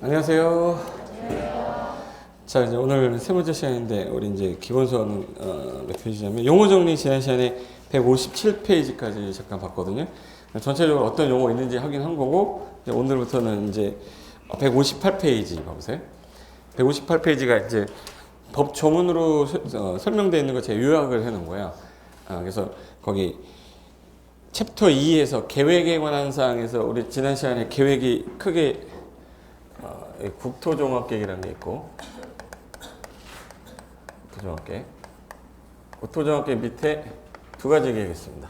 안녕하세요. 자, 이제 오늘 세 번째 시간인데, 우리 이제 기본 수업은 몇 페이지냐면, 용어 정리 지난 시간에 157페이지까지 잠깐 봤거든요. 전체적으로 어떤 용어 있는지 확인한 거고, 이제 오늘부터는 이제 158페이지 봐보세요. 158페이지가 이제 법 조문으로 설명되어 있는 거 제가 요약을 해 놓은 거예요. 그래서 거기 챕터 2에서 계획에 관한 사항에서 우리 지난 시간에 계획이 크게 국토종합계획이라는 게 있고, 국토종합계획 밑에 두 가지 계획이 있습니다.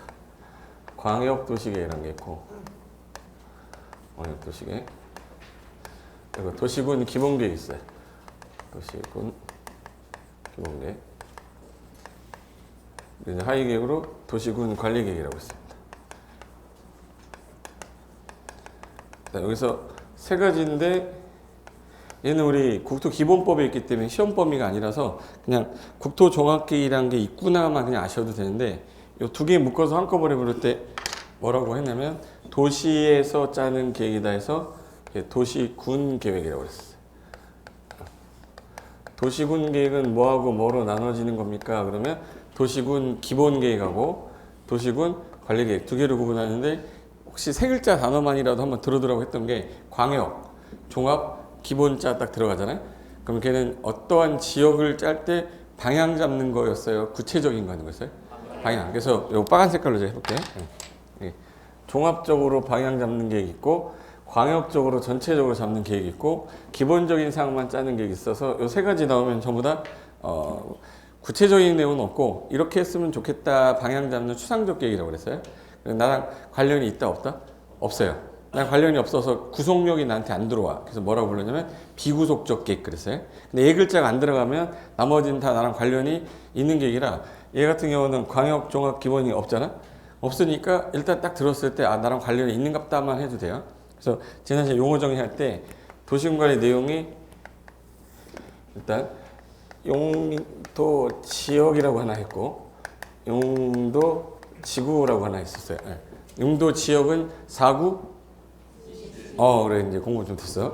광역도시계획이라는 게 있고, 광역도시계획, 그리고 도시군 기본계획이 있어요. 도시군 기본계획. 이제 하위 계획으로 도시군 관리계획이라고 있습니다. 여기서 세 가지인데, 얘는 우리 국토기본법에 있기 때문에 시험 범위가 아니라서 그냥 국토종합계획이라는 게 있구나만 그냥 아셔도 되는데, 이 두 개 묶어서 한꺼번에 부를 때 뭐라고 했냐면 도시에서 짜는 계획이다 해서 도시군 계획이라고 그랬어요. 도시군 계획은 뭐하고 뭐로 나눠지는 겁니까? 그러면 도시군 기본계획하고 도시군 관리계획 두 개로 구분하는데, 혹시 세 글자 단어만이라도 한번 들어두라고 했던 게 광역, 종합, 기본자 딱 들어가잖아요. 그럼 걔는 어떠한 지역을 짤 때 방향 잡는 거였어요? 구체적인 거 하는 거였어요? 방향. 그래서 요 빨간 색깔로 제가 해볼게요. 종합적으로 방향 잡는 계획이 있고, 광역적으로 전체적으로 잡는 계획이 있고, 기본적인 사항만 짜는 계획이 있어서 요 세 가지 나오면 전부 다 구체적인 내용은 없고, 이렇게 했으면 좋겠다 방향 잡는 추상적 계획이라고 그랬어요. 나랑 관련이 있다 없다? 없어요. 난 관련이 없어서 구속력이 나한테 안 들어와. 그래서 뭐라고 불렀냐면 비구속적 계획 그랬어요. 근데 얘 글자가 안 들어가면 나머지는 다 나랑 관련이 있는 계획이라, 얘 같은 경우는 광역, 종합, 기본이 없잖아. 없으니까 일단 딱 들었을 때 나랑 관련이 있는갑다만 해도 돼요. 그래서 지난 시간에 용어 정리할 때 도시군관리 내용이 일단 용도 지역이라고 하나 했고, 용도 지구라고 하나 있었어요. 용도 지역은 4구? 그래, 이제 공부 좀 됐어.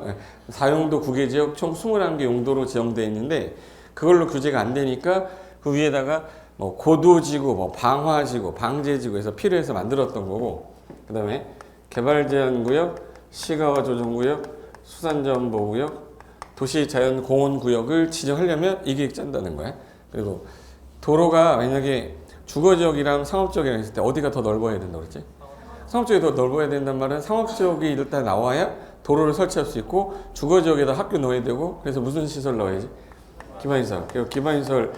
4용도 9개 지역 총 21개 용도로 지정되어 있는데, 그걸로 규제가 안 되니까 그 위에다가 뭐 고도지구, 뭐 방화지구, 방제지구 해서 필요해서 만들었던 거고, 그 다음에 개발제한구역, 시가와 조정구역, 수산자원보호구역, 도시자연공원구역을 지정하려면 이 계획 짠다는 거야. 그리고 도로가 만약에 주거지역이랑 상업지역이랑 있을 때 어디가 더 넓어야 된다고 그랬지? 상업지역이 더 넓어야 된단 말은 상업지역이 일단 나와야 도로를 설치할 수 있고, 주거지역에다 학교 넣어야 되고, 그래서 무슨 시설 넣어야지? 기반시설. 그리고 기반시설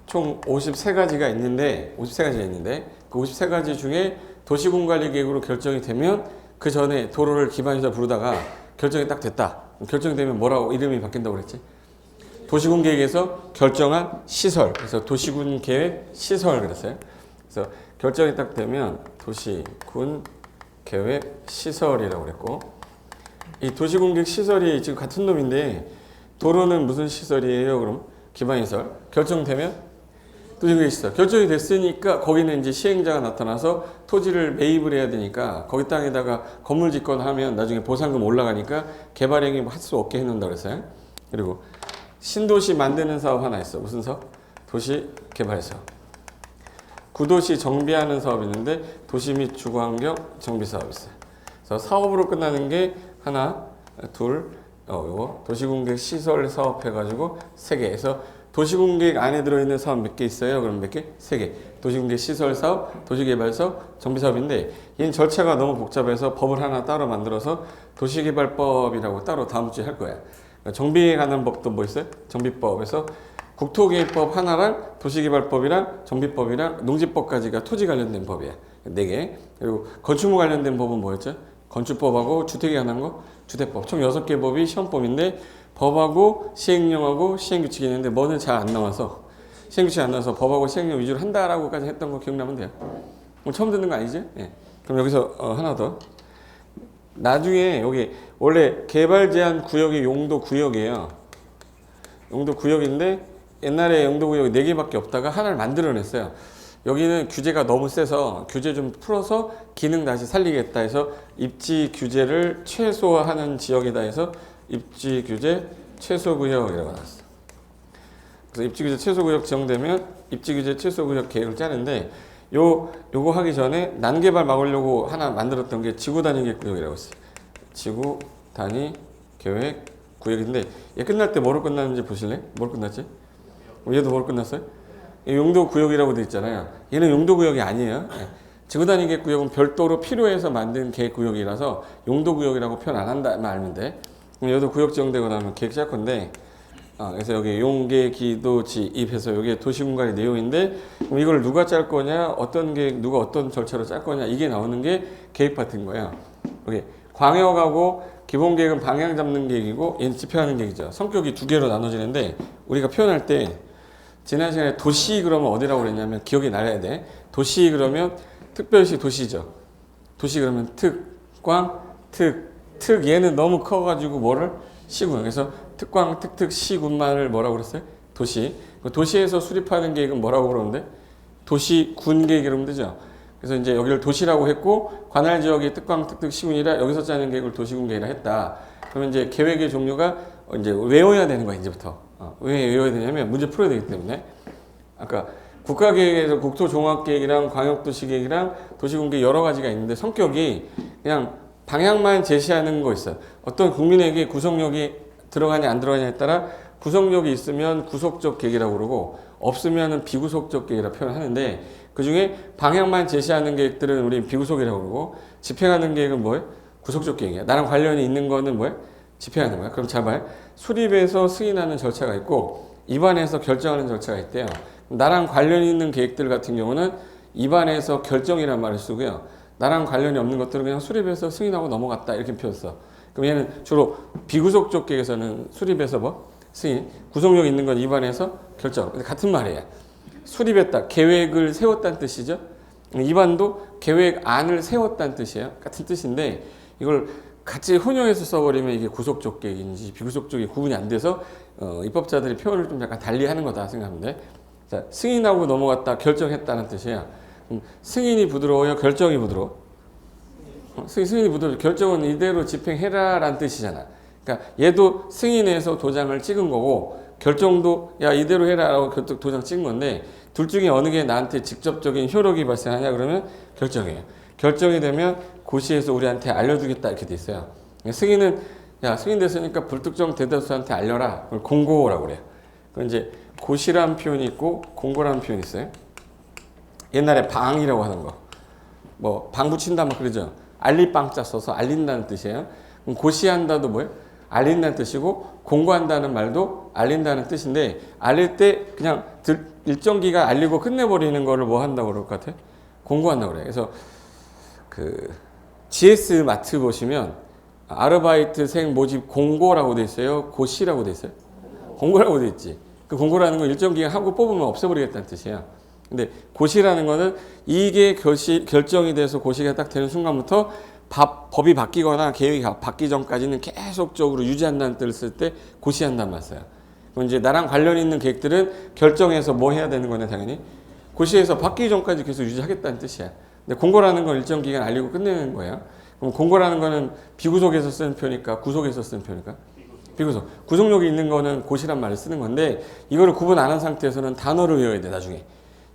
총 53가지가 있는데, 그 53가지 중에 도시군관리계획으로 결정이 되면 그 전에 도로를 기반시설 부르다가 결정이 딱 됐다. 결정이 되면 뭐라고 이름이 바뀐다고 그랬지? 도시군계획에서 결정한 시설. 그래서 도시군계획 시설 그랬어요. 그래서 결정이 딱 되면 도시군 계획 시설이라고 그랬고, 이 도시군 계획 시설이 지금 같은 놈인데, 도로는 무슨 시설이에요? 그럼 기반시설. 결정되면 도시군 계획 시설. 결정이 됐으니까 거기는 이제 시행자가 나타나서 토지를 매입을 해야 되니까, 거기 땅에다가 건물 짓거나 하면 나중에 보상금 올라가니까 개발행위 할 수 없게 해놓는다 그랬어요. 그리고 신도시 만드는 사업 하나 있어. 무슨 사업? 도시 개발 사업. 구도시 정비하는 사업이 있는데 도시 및 주거환경 정비 사업이 있어요. 그래서 사업으로 끝나는 게 하나, 둘, 요거 도시군계획 시설 사업 해가지고 3개. 그래서 도시군계획 안에 들어있는 사업 몇 개 있어요? 그럼 몇 개? 3개. 도시군계획 시설 사업, 도시개발 사업, 정비 사업인데, 얘는 절차가 너무 복잡해서 법을 하나 따로 만들어서 도시개발법이라고 따로 다음 주에 할 거야. 정비에 관한 법도 뭐 있어요? 정비법에서 국토계획법 하나랑 도시개발법이랑 정비법이랑 농지법까지가 토지 관련된 법이야. 4개. 그리고 건축물 관련된 법은 뭐였죠? 건축법하고 주택에 관한 거? 주택법. 총 6개 법이 시험법인데, 법하고 시행령하고 시행규칙이 있는데 뭐는 잘 안 나와서, 시행규칙이 안 나와서 법하고 시행령 위주로 한다라고까지 했던 거 기억나면 돼요. 뭐 처음 듣는 거 아니지? 예. 그럼 여기서 하나 더. 나중에 여기 원래 개발제한 구역이 용도 구역이에요. 용도 구역인데, 옛날에 용도구역이 4개밖에 없다가 하나를 만들어냈어요. 여기는 규제가 너무 세서 규제 좀 풀어서 기능 다시 살리겠다 해서 입지 규제를 최소화하는 지역이다 해서 입지 규제 최소 구역이라고 나왔어. 그래서 입지 규제 최소 구역 지정되면 입지 규제 최소 구역 계획을 짜는데 요거 하기 전에 난개발 막으려고 하나 만들었던 게 지구 단위 계획 구역이라고 했어요. 지구 단위 계획 구역인데 얘 끝날 때 뭐로 끝났는지 보실래? 뭐로 끝났지? 얘도 뭐로 끝났어요? 용도 구역이라고 돼 있잖아요. 얘는 용도 구역이 아니에요. 지구 단위 계획 구역은 별도로 필요해서 만든 계획 구역이라서 용도 구역이라고 표현 안 한다만 알면 돼. 그럼 얘도 구역 지정되고 나면 계획 시작 건데 그래서 여기 용계 기도지 입해서 여기 도시공간의 내용인데 그럼 이걸 누가 짤 거냐, 어떤 계획, 누가 어떤 절차로 짤 거냐 이게 나오는 게 계획 파트인 거예요. 여기 광역하고 기본 계획은 방향 잡는 계획이고 얘는 집행하는 계획이죠. 성격이 두 개로 나눠지는데 우리가 표현할 때 지난 시간에 도시 그러면 어디라고 그랬냐면 기억이 나야 돼. 도시 그러면 특별시 도시죠. 도시 그러면 특광, 특 얘는 너무 커가지고 뭐를 시군. 그래서 특광, 특특, 시군만을 뭐라고 그랬어요? 도시. 도시에서 수립하는 계획은 뭐라고 그러는데? 도시군 계획이라면 되죠. 그래서 이제 여기를 도시라고 했고 관할 지역이 특광, 특특, 시군이라 여기서 짜는 계획을 도시군 계획이라 했다. 그러면 이제 계획의 종류가 이제 외워야 되는 거야 이제부터. 왜 외워야 되냐면 문제 풀어야 되기 때문에. 아까 국가계획에서 국토종합계획이랑 광역도시계획이랑 도시군계획 여러 가지가 있는데 성격이 그냥 방향만 제시하는 거 있어요. 어떤 국민에게 구속력이 들어가냐 안 들어가냐에 따라 구속력이 있으면 구속적 계획이라고 그러고 없으면 비구속적 계획이라고 표현하는데 그중에 방향만 제시하는 계획들은 우리 비구속이라고 그러고 집행하는 계획은 뭐예요? 구속적 계획이야. 나랑 관련이 있는 거는 뭐예요? 집행하는 거야. 그럼 잘 봐요. 수립해서 승인하는 절차가 있고 입안에서 결정하는 절차가 있대요. 나랑 관련이 있는 계획들 같은 경우는 입안에서 결정이란 말을 쓰고요. 나랑 관련이 없는 것들은 그냥 수립해서 승인하고 넘어갔다 이렇게 표현했어. 그럼 얘는 주로 비구속적 계획에서는 수립해서 뭐? 승인. 구속력 있는 건 입안에서 결정. 같은 말이에요. 수립했다. 계획을 세웠다는 뜻이죠. 입안도 계획안을 세웠다는 뜻이에요. 같은 뜻인데 이걸 같이 혼용해서 써버리면 이게 구속적 계획인지 비구속적이 구분이 안 돼서 입법자들이 표현을 좀 약간 달리 하는 거다 생각하면 돼. 자, 승인하고 넘어갔다. 결정했다는 뜻이에요. 승인이 부드러워요? 결정이 부드러워? 승인이 부드러워. 결정은 이대로 집행해라 라는 뜻이잖아. 그러니까 얘도 승인해서 도장을 찍은 거고 결정도 야 이대로 해라 라고 도장 찍은 건데 둘 중에 어느 게 나한테 직접적인 효력이 발생하냐 그러면 결정이에요. 결정이 되면 고시에서 우리한테 알려주겠다 이렇게 돼 있어요. 승인은 야 승인됐으니까 불특정 대다수한테 알려라. 그걸 공고라고 그래요. 그럼 이제 고시라는 표현이 있고 공고라는 표현이 있어요. 옛날에 방이라고 하는 거. 뭐 방 붙인다 막 그러죠. 알리빵자 써서 알린다는 뜻이에요. 그럼 고시한다도 뭐예요? 알린다는 뜻이고 공고한다는 말도 알린다는 뜻인데 알릴 때 그냥 일정 기간 알리고 끝내버리는 거를 뭐 한다고 그럴 것 같아요? 공고한다고 그래요. 그래서 그 GS 마트 보시면 아르바이트생 모집 공고라고 돼 있어요? 고시라고 돼 있어요? 공고라고 돼 있지. 그 공고라는 건 일정 기간 하고 뽑으면 없애버리겠다는 뜻이에요. 근데 고시라는 거는 이게 결정이 돼서 고시가 딱 되는 순간부터 법이 바뀌거나 계획이 바뀌기 전까지는 계속적으로 유지한다는 뜻을 쓸 때 고시한다는 말 써요. 그럼 이제 나랑 관련 있는 계획들은 결정해서 뭐 해야 되는 거냐 당연히 고시에서 바뀌기 전까지 계속 유지하겠다는 뜻이야. 근데 공고라는 건 일정 기간 알리고 끝내는 거예요. 그럼 공고라는 거는 비구속에서 쓰는 표니까 구속에서 쓰는 표니까 비구속. 구속력이 있는 거는 고시란 말을 쓰는 건데 이거를 구분 안 한 상태에서는 단어를 외워야 돼 나중에.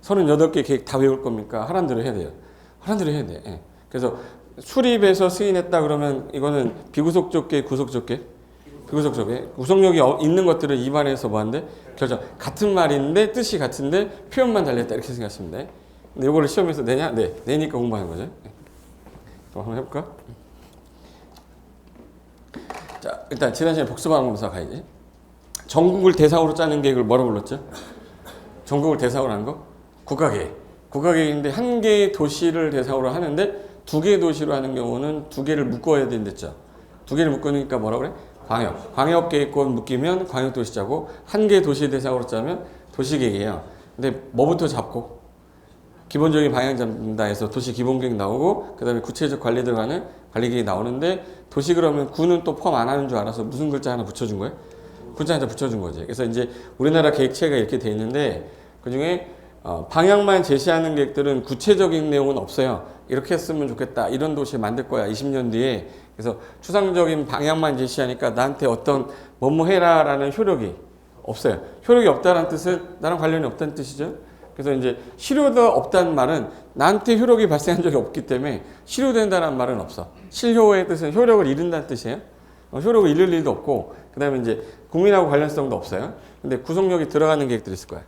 38개 계획 다 외울 겁니까? 하란 대로 해야 돼요. 하란 대로 해야 돼. 예. 그래서 수립해서 승인했다 그러면 이거는 비구속적 계획, 구속적 계획? 비구속적 계획. 구속력이 있는 것들을 입안에서 뭐 한대? 결정. 같은 말인데 뜻이 같은데 표현만 달렸다 이렇게 생각하시면 돼. 근데 이거를 시험에서 내냐? 네. 내니까 공부하는 거죠. 또 한번 해볼까? 자, 일단 지난 시간에 복습하면서 가야지. 전국을 대상으로 짜는 계획을 뭐라고 불렀죠? 전국을 대상으로 하는 거? 국가계획. 국가계획인데 한 개의 도시를 대상으로 하는데 두 개의 도시로 하는 경우는 두 개를 묶어야 된댔죠. 두 개를 묶으니까 뭐라고 그래? 광역. 광역계획권 묶이면 광역도시 짜고 한 개의 도시 대상으로 짜면 도시계획이에요. 근데 뭐부터 잡고? 기본적인 방향 잡는다 해서 도시 기본계획 나오고 그 다음에 구체적 관리 들어가는 관리계획이 나오는데 도시 그러면 구는 또 포함 안 하는 줄 알아서 무슨 글자 하나 붙여준 거예요? 글자 하나 붙여준 거지. 그래서 이제 우리나라 계획체가 이렇게 돼 있는데 그중에 방향만 제시하는 계획들은 구체적인 내용은 없어요. 이렇게 했으면 좋겠다. 이런 도시 만들 거야. 20년 뒤에. 그래서 추상적인 방향만 제시하니까 나한테 어떤 뭐뭐 해라라는 효력이 없어요. 효력이 없다는 뜻은 나랑 관련이 없다는 뜻이죠. 그래서 이제 실효가 없다는 말은 나한테 효력이 발생한 적이 없기 때문에 실효된다는 말은 없어. 실효의 뜻은 효력을 잃는다는 뜻이에요. 효력을 잃을 일도 없고, 그 다음에 이제 국민하고 관련성도 없어요. 근데 구속력이 들어가는 계획들이 있을 거야.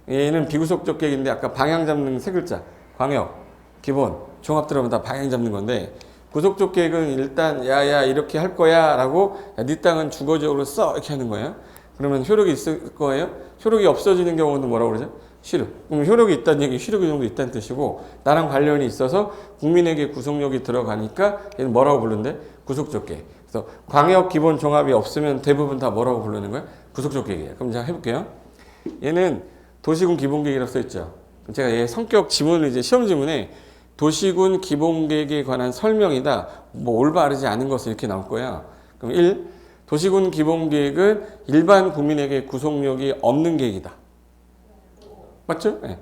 얘는 비구속적 계획인데 아까 방향 잡는 세 글자, 광역, 기본, 종합 들어가면 다 방향 잡는 건데, 구속적 계획은 일단 야야 이렇게 할 거야 라고, 야, 네 땅은 주거적으로 써 이렇게 하는 거예요. 그러면 효력이 있을 거예요. 효력이 없어지는 경우는 뭐라고 그러죠? 실효. 그럼 효력이 있다는 얘기, 실효 정도 있다는 뜻이고, 나랑 관련이 있어서 국민에게 구속력이 들어가니까 얘는 뭐라고 부르는데? 구속적 계획. 그래서 광역 기본 종합이 없으면 대부분 다 뭐라고 부르는 거예요? 구속적 계획이에요. 그럼 제가 해볼게요. 얘는 도시군 기본 계획이라고 써 있죠. 제가 얘 성격 지문을 이제 시험 지문에 도시군 기본 계획에 관한 설명이다. 뭐 올바르지 않은 것은 이렇게 나올 거야. 그럼 1. 도시군 기본 계획은 일반 국민에게 구속력이 없는 계획이다. 맞죠? 네.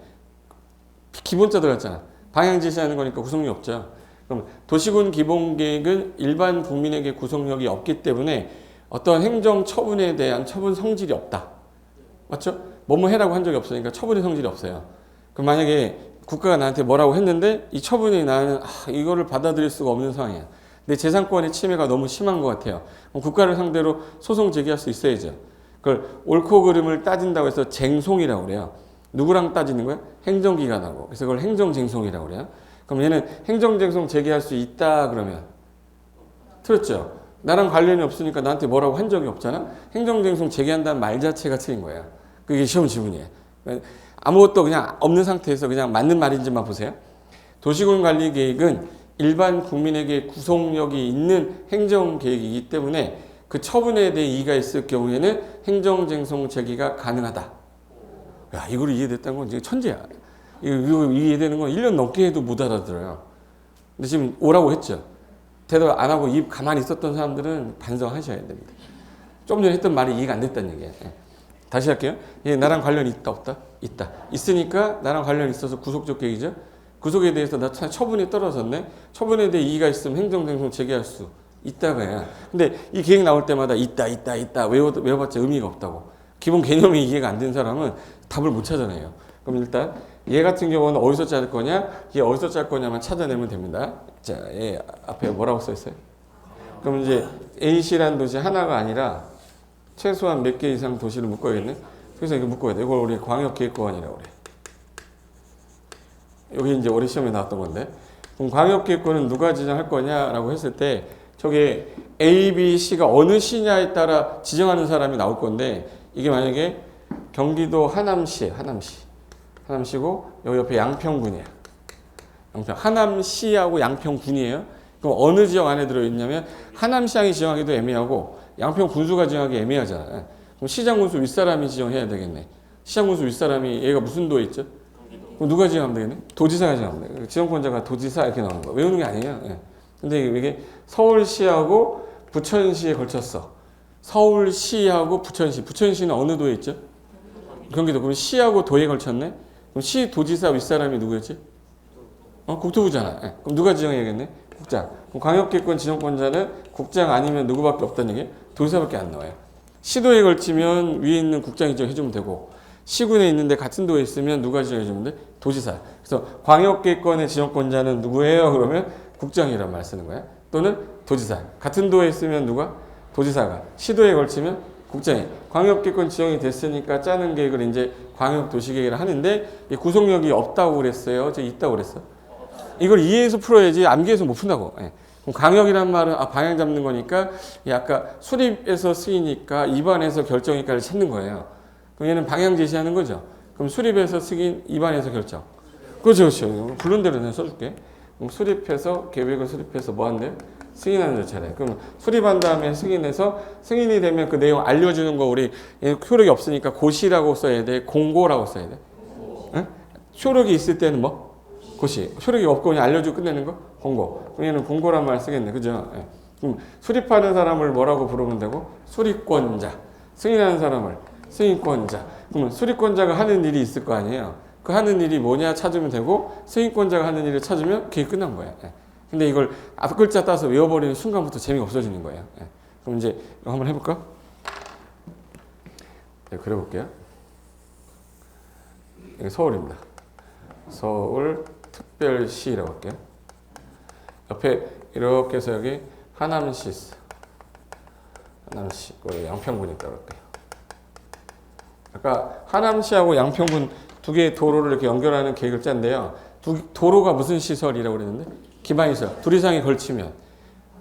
기본자 들어갔잖아. 방향 제시하는 거니까 구속력이 없죠. 그럼 도시군 기본 계획은 일반 국민에게 구속력이 없기 때문에 어떤 행정 처분에 대한 처분 성질이 없다. 맞죠? 뭐뭐 해라고 한 적이 없으니까 처분의 성질이 없어요. 그럼 만약에 국가가 나한테 뭐라고 했는데 이 처분이 나는 이거를 받아들일 수가 없는 상황이야. 내 재산권의 침해가 너무 심한 것 같아요. 그럼 국가를 상대로 소송 제기할 수 있어야죠. 그걸 옳고 그름을 따진다고 해서 쟁송이라고 그래요. 누구랑 따지는 거야? 행정기관하고. 그래서 그걸 행정쟁송이라고 그래요. 그럼 얘는 행정쟁송 제기할 수 있다 그러면 틀렸죠? 나랑 관련이 없으니까 나한테 뭐라고 한 적이 없잖아? 행정쟁송 제기한다는 말 자체가 틀린 거야. 그게 시험 지문이에요. 아무것도 그냥 없는 상태에서 그냥 맞는 말인지만 보세요. 도시군 관리 계획은 일반 국민에게 구속력이 있는 행정계획이기 때문에 그 처분에 대해 이의가 있을 경우에는 행정쟁송 제기가 가능하다. 야, 이걸 이해됐다는 건 이제 천재야. 이거 이해되는 건 1년 넘게 해도 못 알아들어요. 근데 지금 오라고 했죠. 대답 안 하고 입 가만히 있었던 사람들은 반성하셔야 됩니다. 좀 전에 했던 말이 이해가 안 됐다는 얘기예요. 다시 할게요. 얘 나랑 관련이 있다 없다? 있다. 있으니까 나랑 관련이 있어서 구속적 계획이죠. 구속에 대해서 나 처분이 떨어졌네. 처분에 대해 이의가 있으면 행정쟁송 제기할 수 있다고요. 근데 이 계획 나올 때마다 있다 외워봤자 의미가 없다고. 기본 개념이 이해가 안 된 사람은 답을 못 찾아내요. 그럼 일단 얘 같은 경우는 어디서 짤 거냐, 얘 어디서 짤 거냐만 찾아내면 됩니다. 자, 얘 앞에 뭐라고 써 있어요? 그럼 이제 A시라는 도시 하나가 아니라 최소한 몇 개 이상 도시를 묶어야겠네. 그래서 이거 묶어야 돼. 이걸 우리 광역기획권이라고 그래. 여기 이제 올해 시험에 나왔던 건데, 그럼 광역기획권은 누가 지정할 거냐라고 했을 때 저게 A, B, C가 어느 시냐에 따라 지정하는 사람이 나올 건데, 이게 만약에 경기도 하남시에 하남시고 여기 옆에 양평군이야. 하남시하고 양평군이에요. 그럼 어느 지역 안에 들어있냐면 하남시장이 지정하기도 애매하고 양평군수가 지정하기 애매하잖아. 그럼 시장군수 윗사람이 지정해야 되겠네. 시장군수 윗사람이 얘가 무슨 도에 있죠? 그럼 누가 지정하면 되겠네? 도지사가 지정하면 돼. 지정권자가 도지사 이렇게 나오는 거야. 외우는 게 아니에요. 예. 근데 이게 서울시하고 부천시에 걸쳤어. 서울시하고 부천시는 어느 도에 있죠? 경기도. 그럼 시하고 도에 걸쳤네? 그럼 시 도지사 윗사람이 누구였지? 국토부잖아. 네. 그럼 누가 지정해야겠네? 국장. 그럼 광역기획권 지정권자는 국장 아니면 누구밖에 없다는 얘기예요? 도지사밖에 안 나와요. 시도에 걸치면 위에 있는 국장이 지정해주면 되고, 시군에 있는데 같은 도에 있으면 누가 지정해주면 돼? 도지사. 그래서 광역기획권의 지정권자는 누구예요? 그러면 국장이란 말 쓰는 거야. 또는 도지사. 같은 도에 있으면 누가? 도지사가. 시도에 걸치면 국장이. 광역기획권 지정이 됐으니까 짜는 계획을 이제 광역도시계획을 하는데 이 구속력이 없다고 그랬어요? 있다고 그랬어? 이걸 이해해서 풀어야지 암기해서 못 푼다고. 예. 그럼 광역이란 말은 방향 잡는 거니까 아까 수립에서 쓰이니까 입안에서 결정일까를 찾는 거예요. 그럼 얘는 방향 제시하는 거죠. 그럼 수립에서 쓰긴 입안에서 결정. 그렇죠. 부른 대로 내가 써줄게. 그럼 수립해서 계획을 수립해서 뭐 한대? 승인하는 절차래. 그럼 수립한 다음에 승인해서 승인이 되면 그 내용 알려주는 거 우리 효력이 없으니까 고시라고 써야 돼? 공고라고 써야 돼? 응? 효력이 있을 때는 뭐? 고시. 효력이 없고 그냥 알려주고 끝내는 거? 공고. 그럼 얘는 공고란 말 쓰겠네. 그죠? 예. 그럼 수립하는 사람을 뭐라고 부르면 되고? 수립권자. 승인하는 사람을 승인권자. 그러면 수립권자가 하는 일이 있을 거 아니에요? 그 하는 일이 뭐냐 찾으면 되고 승인권자가 하는 일을 찾으면 그게 끝난 거야. 예. 근데 이걸 앞 글자 따서 외워버리는 순간부터 재미가 없어지는 거예요. 예. 그럼 이제 이거 한번 해볼까? 네, 그려볼게요. 여기 서울입니다. 서울특별시라고 할게요. 옆에 이렇게 해서 여기 하남시 있어. 하남시, 양평군 있다고 할게요. 아까 하남시하고 양평군 두 개의 도로를 이렇게 연결하는 계획을 짰는데요. 도로가 무슨 시설이라고 그랬는데? 기반시설. 둘 이상이 걸치면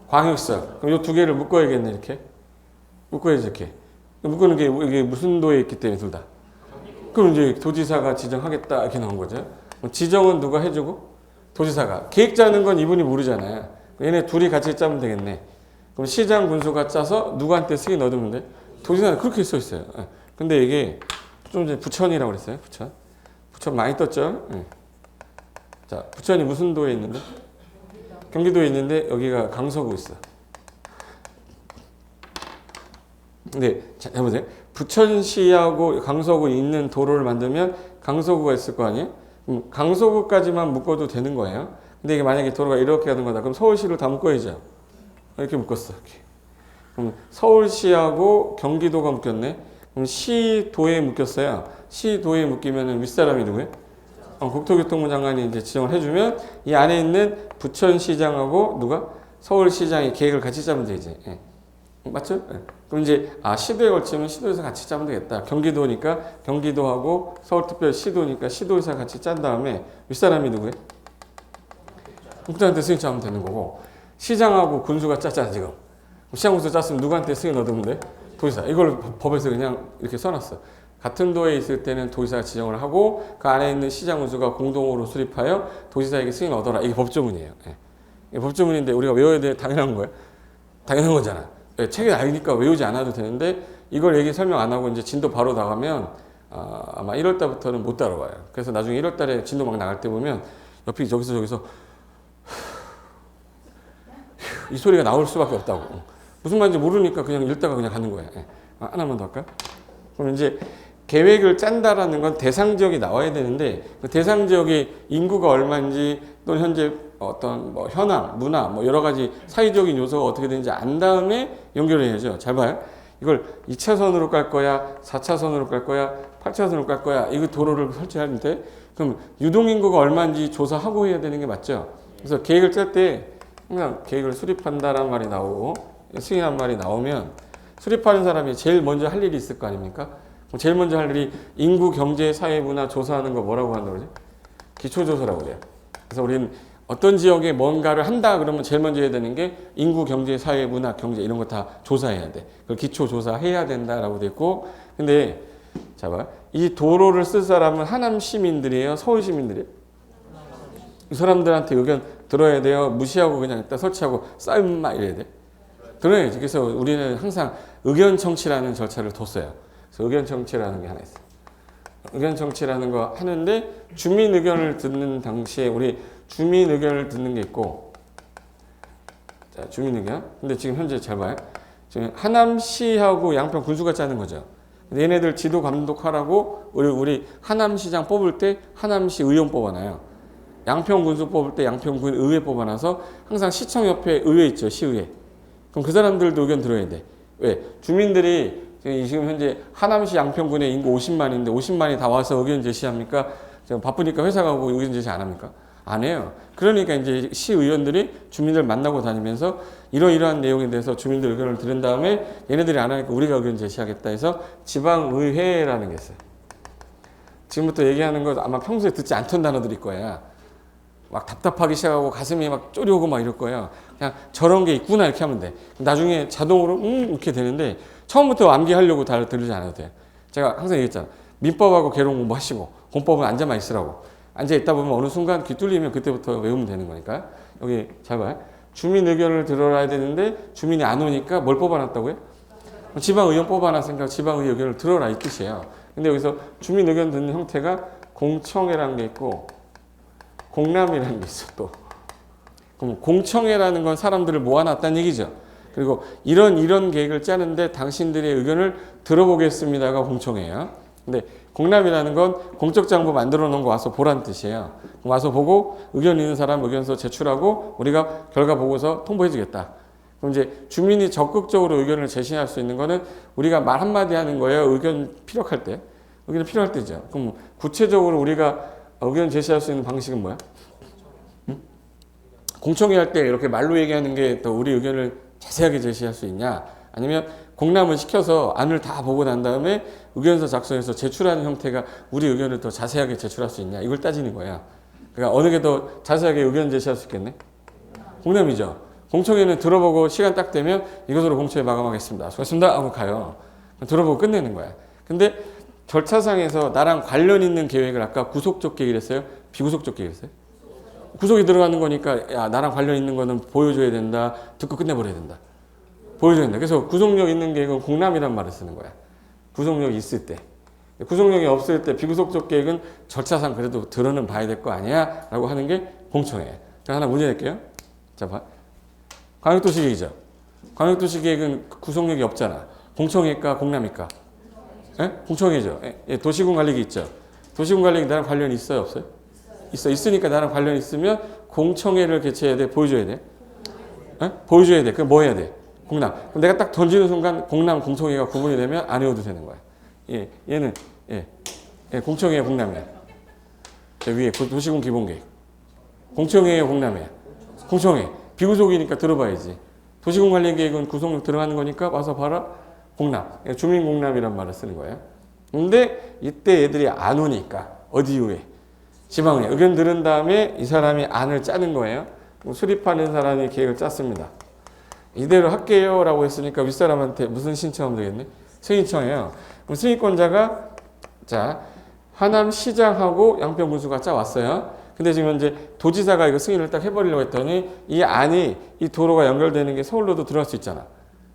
광역시설. 그럼 이 두 개를 묶어야겠네, 이렇게. 묶어야지, 이렇게. 묶는 게 이게 무슨 도에 있기 때문에 둘 다. 그럼 이제 도지사가 지정하겠다 이렇게 나온 거죠. 지정은 누가 해주고? 도지사가. 계획 짜는 건 이분이 모르잖아요. 얘네 둘이 같이 짜면 되겠네. 그럼 시장 군수가 짜서 누구한테 승인 얻으면 돼? 도지사는 그렇게 써 있어요. 근데 이게 좀 전에 부천이라고 그랬어요. 부천. 부천 많이 떴죠? 자, 부천이 무슨 도에 있는데? 경기도에 있는데 여기가 강서구 있어. 근데 자, 해보세요. 부천시하고 강서구 있는 도로를 만들면 강서구가 있을 거 아니에요? 강서구까지만 묶어도 되는 거예요. 근데 이게 만약에 도로가 이렇게 가는 거다. 그럼 서울시를 다 묶어야죠. 이렇게 묶었어. 이렇게. 그럼 서울시하고 경기도가 묶였네. 그럼 시도에 묶였어요. 시도에 묶이면 윗사람이 누구예요? 국토교통부 장관이 이제 지정을 해주면 이 안에 있는 부천시장하고 누가? 서울시장이 계획을 같이 짜면 되지. 예. 맞죠? 예. 그럼 이제 시도에 걸치면 시도에서 같이 짜면 되겠다. 경기도니까 경기도하고 서울특별시도니까 시도에서 같이 짠 다음에 윗사람이 누구예요? 국장한테 승인 짜면 되는 거고 시장하고 군수가 짰잖아 지금. 시장 군수 짰으면 누구한테 승인 얻으면 돼? 도지사. 이걸 법에서 그냥 이렇게 써놨어. 같은 도에 있을 때는 도지사가 지정을 하고 그 안에 있는 시장 군수가 공동으로 수립하여 도지사에게 승인 얻어라. 이게 법조문이에요. 예. 이게 법조문인데 우리가 외워야 돼. 당연한 거예요. 당연한 거잖아. 예, 책에 알니까 외우지 않아도 되는데 이걸 얘기 설명 안 하고 이제 진도 바로 나가면 아마 1월 달부터는 못 따라와요. 그래서 나중에 1월 달에 진도 막 나갈 때 보면 옆이 저기서 이 소리가 나올 수밖에 없다고. 무슨 말인지 모르니까 그냥 읽다가 그냥 가는 거예요. 예. 하나만 더 할까요? 그럼 이제 계획을 짠다라는 건 대상 지역이 나와야 되는데 그 대상 지역의 인구가 얼마인지 또는 현재 어떤 뭐 현황, 문화, 뭐 여러 가지 사회적인 요소가 어떻게 되는지 안 다음에 연결해야죠. 잘 봐요. 이걸 2차선으로 깔 거야, 4차선으로 깔 거야, 8차선으로 깔 거야. 이거 도로를 설치하는데 그럼 유동인구가 얼마인지 조사하고 해야 되는 게 맞죠. 그래서 계획을 짤 때 항상 계획을 수립한다라는 말이 나오고 승인한 말이 나오면 수립하는 사람이 제일 먼저 할 일이 있을 거 아닙니까? 제일 먼저 할 일이 인구, 경제, 사회, 문화 조사하는 거 뭐라고 한다고 그러지? 기초조사라고 그래요. 그래서 우리는 어떤 지역에 뭔가를 한다 그러면 제일 먼저 해야 되는 게 인구, 경제, 사회, 문화, 경제 이런 거 다 조사해야 돼. 그걸 기초조사해야 된다라고 돼 있고 근데 자 봐. 이 도로를 쓸 사람은 하남 시민들이에요? 서울 시민들이에요? 이 사람들한테 의견 들어야 돼요? 무시하고 그냥 일단 설치하고 싸움마 이래야 돼? 들어야지. 그래서 우리는 항상 의견 청취라는 절차를 뒀어요. 그래서 의견 청취라는 게 하나 있어요. 의견 청취라는 거 하는데 주민 의견을 듣는 당시에 우리 주민 의견을 듣는 게 있고 자, 주민 의견. 근데 지금 현재 잘 봐요. 지금 하남시하고 양평 군수가 짜는 거죠. 얘네들 지도 감독하라고 우리 하남시장 뽑을 때 하남시 의원 뽑아놔요. 양평 군수 뽑을 때 양평군 의회 뽑아놔서 항상 시청 옆에 의회 있죠. 시의회. 그럼 그 사람들도 의견 들어야 돼. 왜? 주민들이 지금 현재 하남시 양평군에 인구 50만인데 50만이 다 와서 의견 제시합니까? 지금 바쁘니까 회사 가고 의견 제시 안 합니까? 안 해요. 그러니까 이제 시의원들이 주민들 만나고 다니면서 이러이러한 내용에 대해서 주민들 의견을 들은 다음에 얘네들이 안 하니까 우리가 의견 제시하겠다 해서 지방의회라는 게 있어요. 지금부터 얘기하는 거 아마 평소에 듣지 않던 단어들일 거야. 막 답답하기 시작하고 가슴이 막 쪼려오고 막 이럴 거예요. 그냥 저런 게 있구나 이렇게 하면 돼. 나중에 자동으로 이렇게 되는데 처음부터 암기하려고 다 들으지 않아도 돼요. 제가 항상 얘기했잖아. 민법하고 개론 공부하시고 공법은 앉아만 있으라고. 앉아 있다 보면 어느 순간 귀 뚫리면 그때부터 외우면 되는 거니까. 여기 잘 봐요. 주민 의견을 들어야 되는데 주민이 안 오니까 뭘 뽑아놨다고요? 지방의원 뽑아놨으니까 지방의 의견을 들어라 이 뜻이에요. 근데 여기서 주민 의견 듣는 형태가 공청회라는 게 있고 공람이라는 게 있어 또. 그럼 공청회라는 건 사람들을 모아놨다는 얘기죠. 그리고 이런 계획을 짜는데 당신들의 의견을 들어보겠습니다가 공청회예요. 근데 공람이라는 건 공적 장부 만들어 놓은 거 와서 보란 뜻이에요. 와서 보고 의견 있는 사람 의견서 제출하고 우리가 결과 보고서 통보해 주겠다. 그럼 이제 주민이 적극적으로 의견을 제시할 수 있는 거는 우리가 말 한마디 하는 거예요. 의견 필요할 때. 의견이 필요할 때죠. 그럼 구체적으로 우리가 의견 제시할 수 있는 방식은 뭐야? 응? 공청회 할 때 이렇게 말로 얘기하는 게 또 우리 의견을 자세하게 제시할 수 있냐? 아니면 공람을 시켜서 안을 다 보고 난 다음에 의견서 작성해서 제출하는 형태가 우리 의견을 더 자세하게 제출할 수 있냐? 이걸 따지는 거야. 그러니까 어느 게 더 자세하게 의견 제시할 수 있겠네? 공람이죠. 공청회는 들어보고 시간 딱 되면 이것으로 공청회 마감하겠습니다. 수고하셨습니다. 하고 가요. 들어보고 끝내는 거야. 근데 절차상에서 나랑 관련 있는 계획을 아까 구속적 계획을 했어요? 비구속적 계획을 했어요? 구속이 들어가는 거니까 야 나랑 관련 있는 거는 보여줘야 된다. 듣고 끝내버려야 된다. 보여줘야 된다. 그래서 구속력 있는 계획은 공람이란 말을 쓰는 거야. 구속력이 있을 때. 구속력이 없을 때 비구속적 계획은 절차상 그래도 들어는 봐야 될 거 아니야? 라고 하는 게 공청회. 자, 하나 문제 낼게요. 자, 봐. 광역도시계획이죠. 광역도시계획은 구속력이 없잖아. 공청회일까 공람일까? 예? 공청회죠. 예, 도시군 관리계 있죠. 도시군 관리계 나랑 관련이 있어요 없어요? 있어. 있으니까 나랑 관련 있으면 공청회를 개최해야 돼? 보여줘야 돼? 예? 보여줘야 돼. 그럼 뭐 해야 돼? 공람. 그럼 내가 딱 던지는 순간 공람, 공청회가 구분이 되면 안 외워도 되는 거야. 예, 얘는 예, 공청회의 공람이야. 저 위에 도시군 기본계획. 공청회의 공람이야. 공청회. 비구속이니까 들어봐야지. 도시군 관리 계획은 구속력 들어가는 거니까 와서 봐라. 공람. 주민공람이란 말을 쓰는 거예요. 근데 이때 애들이 안 오니까 어디 이후에 지방에 의견 들은 다음에 이 사람이 안을 짜는 거예요. 수립하는 사람이 계획을 짰습니다. 이대로 할게요 라고 했으니까 윗사람한테 무슨 신청하면 되겠네? 승인청이에요. 그럼 승인권자가 자 하남시장하고 양평군수가 짜왔어요. 근데 지금 현재 도지사가 이거 승인을 딱 해버리려고 했더니 이 안이 이 도로가 연결되는 게 서울로도 들어갈 수 있잖아.